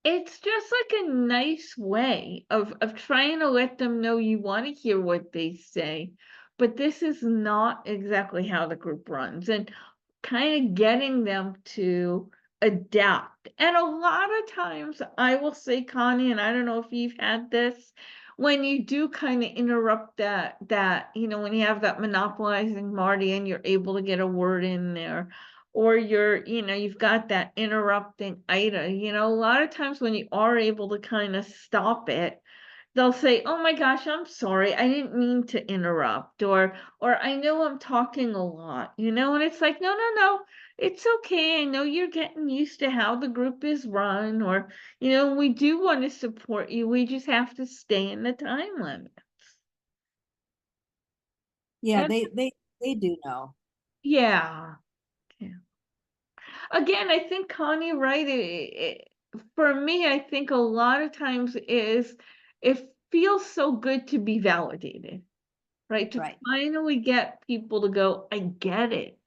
it's just like a nice way of trying to let them know you want to hear what they say, but this is not exactly how the group runs, and kind of getting them to adapt. And a lot of times I will say, Connie, and I don't know if you've had this, when you do kind of interrupt that, when you have that monopolizing Marty and you're able to get a word in there, or you've got that interrupting Ida, a lot of times when you are able to kind of stop it, they'll say, "Oh my gosh, I'm sorry. I didn't mean to interrupt," or "I know I'm talking a lot," and it's like, "No, no, no. It's okay. I know you're getting used to how the group is run, or, we do want to support you. We just have to stay in the time limit." Yeah, And they do know. yeah. Yeah. Again, I think Connie, right? For me, I think a lot of times is it feels so good to be validated, right? To Right. finally get people to go, "I get it,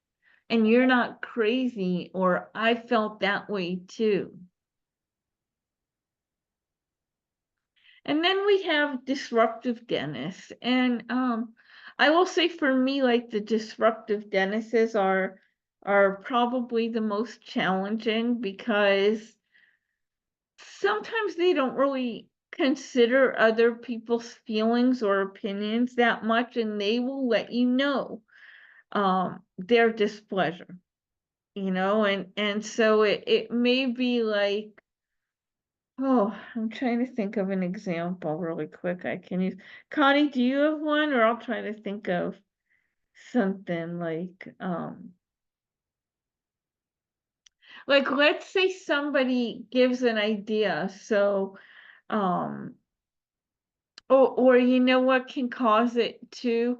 and you're not crazy," or "I felt that way too." And then we have disruptive dentists. And I will say for me, like the disruptive dentists are probably the most challenging because sometimes they don't really consider other people's feelings or opinions that much, and they will let you know their displeasure, and so it may be like, oh, I'm trying to think of an example really quick I can use. Connie, do you have one, or I'll try to think of something like let's say somebody gives an idea, so um or you know what can cause it too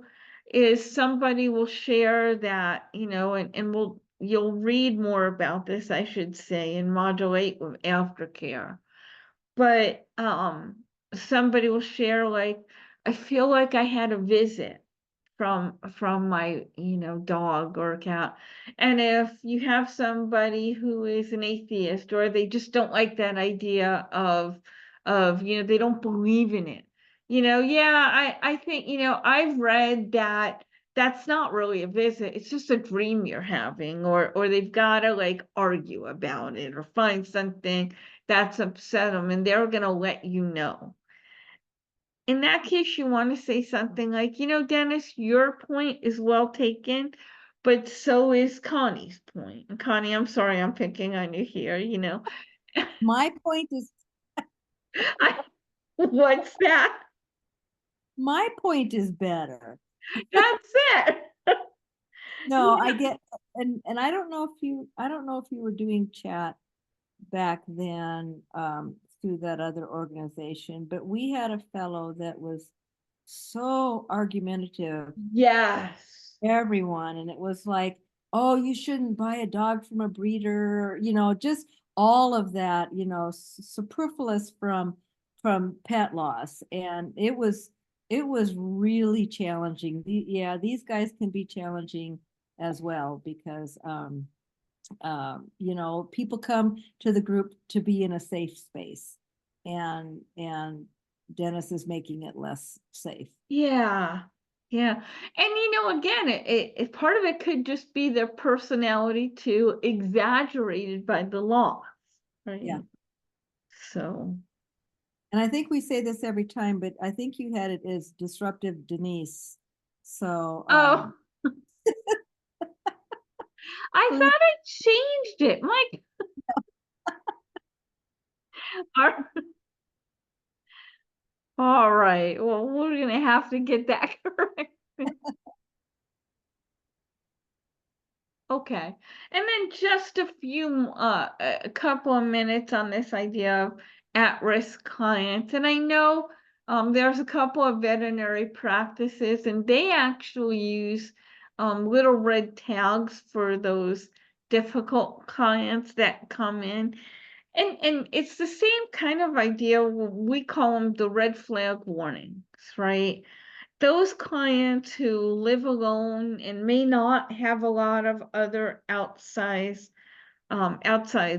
is somebody will share that, and you'll read more about this, I should say, in Module 8 with aftercare. But somebody will share like, "I feel like I had a visit from my, dog or cat." And if you have somebody who is an atheist, or they just don't like that idea of they don't believe in it, yeah, I think, I've read that that's not really a visit, it's just a dream you're having, or they've got to like argue about it or find something that's upset them, and they're going to let you know. In that case, you want to say something like, "Dennis, your point is well taken, but so is Connie's point." And Connie, I'm sorry, I'm picking on you here. My point is I, what's that? my point is better. That's it. No, I get, and I don't know if you were doing chat back then through that other organization, but we had a fellow that was so argumentative, Yes. everyone, and it was like, "Oh, you shouldn't buy a dog from a breeder," just all of that, superfluous from pet loss. And it was really challenging. Yeah, these guys can be challenging as well because people come to the group to be in a safe space, and Dennis is making it less safe. Yeah. Yeah. And again, it part of it could just be their personality too, exaggerated by the loss, right? Yeah. So, And I think we say this every time, but I think you had it as disruptive Denise. So oh, I please, thought I changed it. Mike, all right. Well, we're gonna have to get that correct. Okay. And then just a couple of minutes on this idea of at-risk clients. And I know there's a couple of veterinary practices, and they actually use little red tags for those difficult clients that come in. And it's the same kind of idea. We call them the red flag warnings, right? Those clients who live alone and may not have a lot of other outside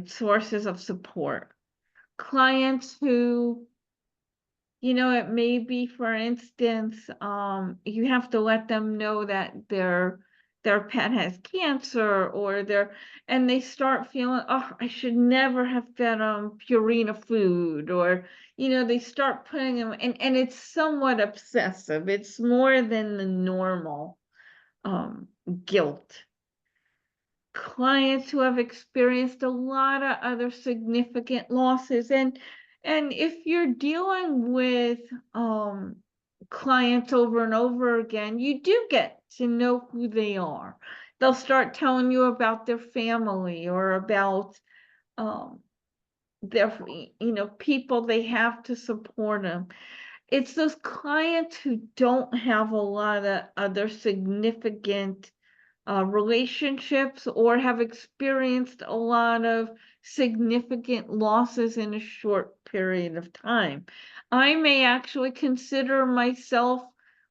sources of support. clients who, it may be, for instance, you have to let them know that their pet has cancer, or and they start feeling, oh, I should never have fed them Purina food, or, they start putting them, and it's somewhat obsessive. It's more than the normal, guilt. Clients who have experienced a lot of other significant losses, and if you're dealing with clients over and over again, you do get to know who they are. They'll start telling you about their family, or about their people they have to support them. It's those clients who don't have a lot of other significant relationships, or have experienced a lot of significant losses in a short period of time. I may actually consider myself,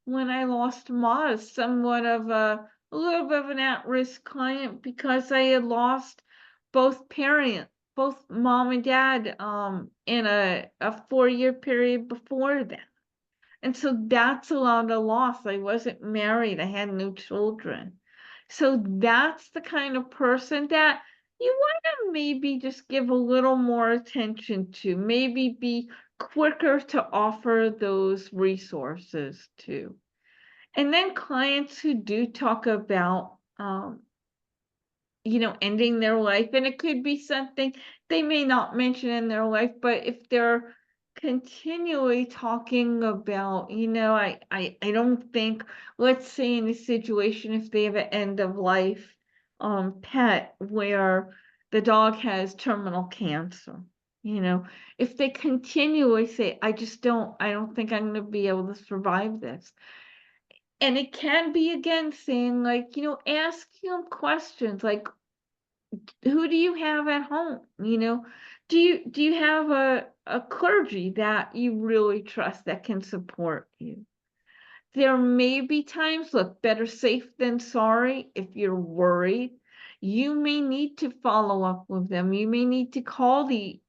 when I lost Maz, somewhat of a little bit of an at-risk client, because I had lost both parents, both mom and dad, in a 4-year period before that. And so that's a lot of loss. I wasn't married, I had no children. So that's the kind of person that you want to maybe just give a little more attention to, maybe be quicker to offer those resources to. And then clients who do talk about, ending their life, and it could be something they may not mention in their life, but if they're continually talking about, I don't think, let's say in a situation, if they have an end of life pet where the dog has terminal cancer, if they continually say, I don't think I'm going to be able to survive this. And it can be, again, saying, like, asking them questions like, who do you have at home? Do you have a clergy that you really trust that can support you? There may be times, look, better safe than sorry. If you're worried, you may need to follow up with them. You may need to call the,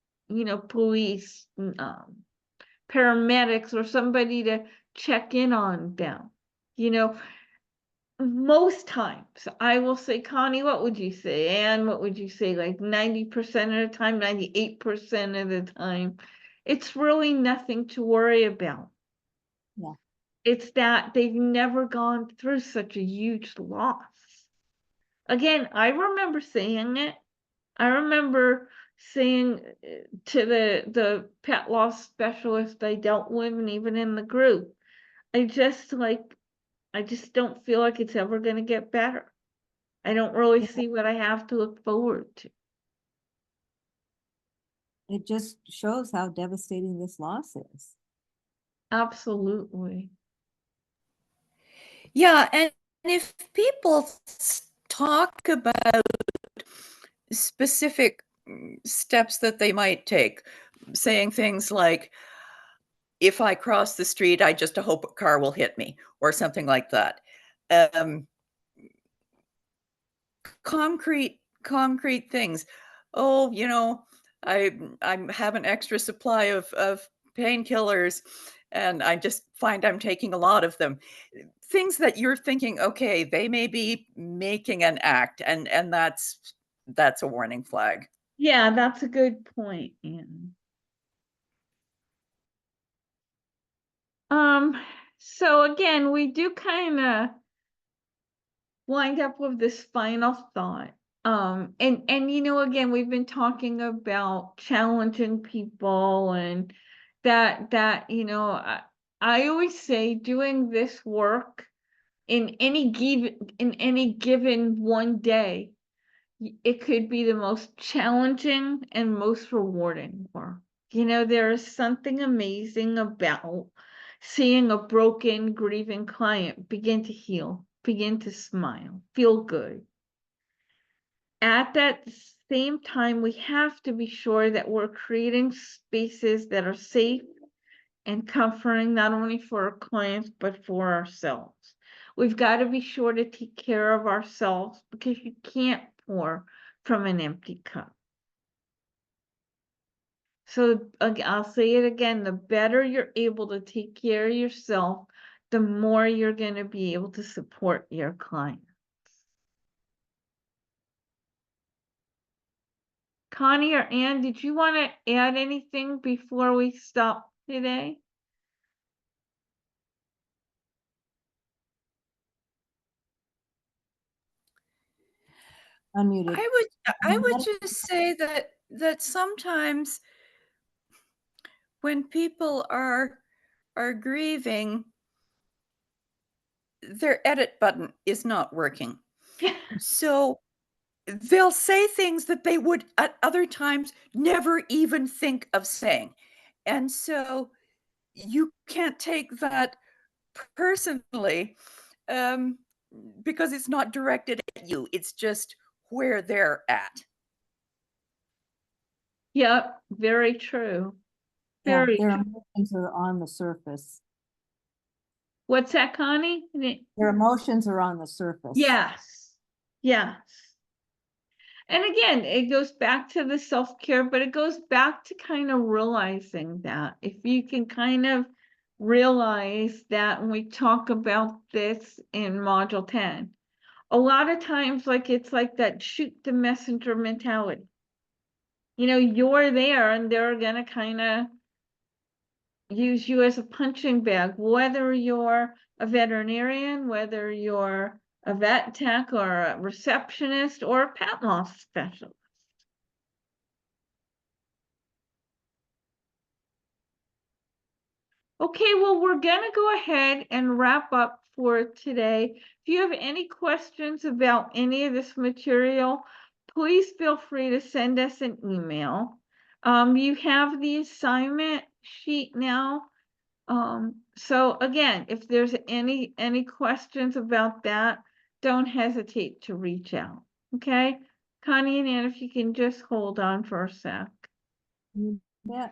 police, paramedics, or somebody to check in on them. Most times I will say, Connie, what would you say? Anne, what would you say? Like 90% of the time, 98% of the time, it's really nothing to worry about. Yeah. It's that they've never gone through such a huge loss. Again, I remember saying it. I remember saying to the pet loss specialist I dealt with, and even in the group, I just don't feel like it's ever going to get better. I don't really Yeah. see what I have to look forward to. It just shows how devastating this loss is. Absolutely. Yeah, and if people talk about specific steps that they might take, saying things like, if I cross the street, I just hope a car will hit me, or something like that. Concrete things. Oh, I have an extra supply of painkillers, and I just find I'm taking a lot of them. Things that you're thinking, okay, they may be making an act, and that's a warning flag. Yeah, that's a good point, Anne. So again, we do kind of wind up with this final thought. And again, we've been talking about challenging people, and that I always say, doing this work in any given one day, it could be the most challenging and most rewarding work. There is something amazing about seeing a broken, grieving client begin to heal, begin to smile, feel good. At that same time, we have to be sure that we're creating spaces that are safe and comforting, not only for our clients, but for ourselves. We've got to be sure to take care of ourselves, because you can't pour from an empty cup. So I'll say it again, the better you're able to take care of yourself, the more you're going to be able to support your clients. Connie or Ann, did you want to add anything before we stop today? Unmuted. I would just say that sometimes when people are grieving, their edit button is not working. So they'll say things that they would at other times never even think of saying. And so you can't take that personally, because it's not directed at you. It's just where they're at. Yep, very true. Yeah, Very their true. emotions are on the surface. What's that, Connie? Their emotions are on the surface. Yes. Yes. And again, it goes back to the self-care, but it goes back to kind of realizing that if you can kind of realize that when we talk about this in module 10, a lot of times, like it's like that shoot the messenger mentality. You know, you're there and they're gonna kind of use you as a punching bag, whether you're a veterinarian, whether you're a vet tech or a receptionist or a pet loss specialist. Okay, well, we're gonna go ahead and wrap up for today. If you have any questions about any of this material, please feel free to send us an email. You have the assignment sheet now. So again, if there's any questions about that, don't hesitate to reach out. Okay, Connie and Ann, if you can just hold on for a sec. Yeah.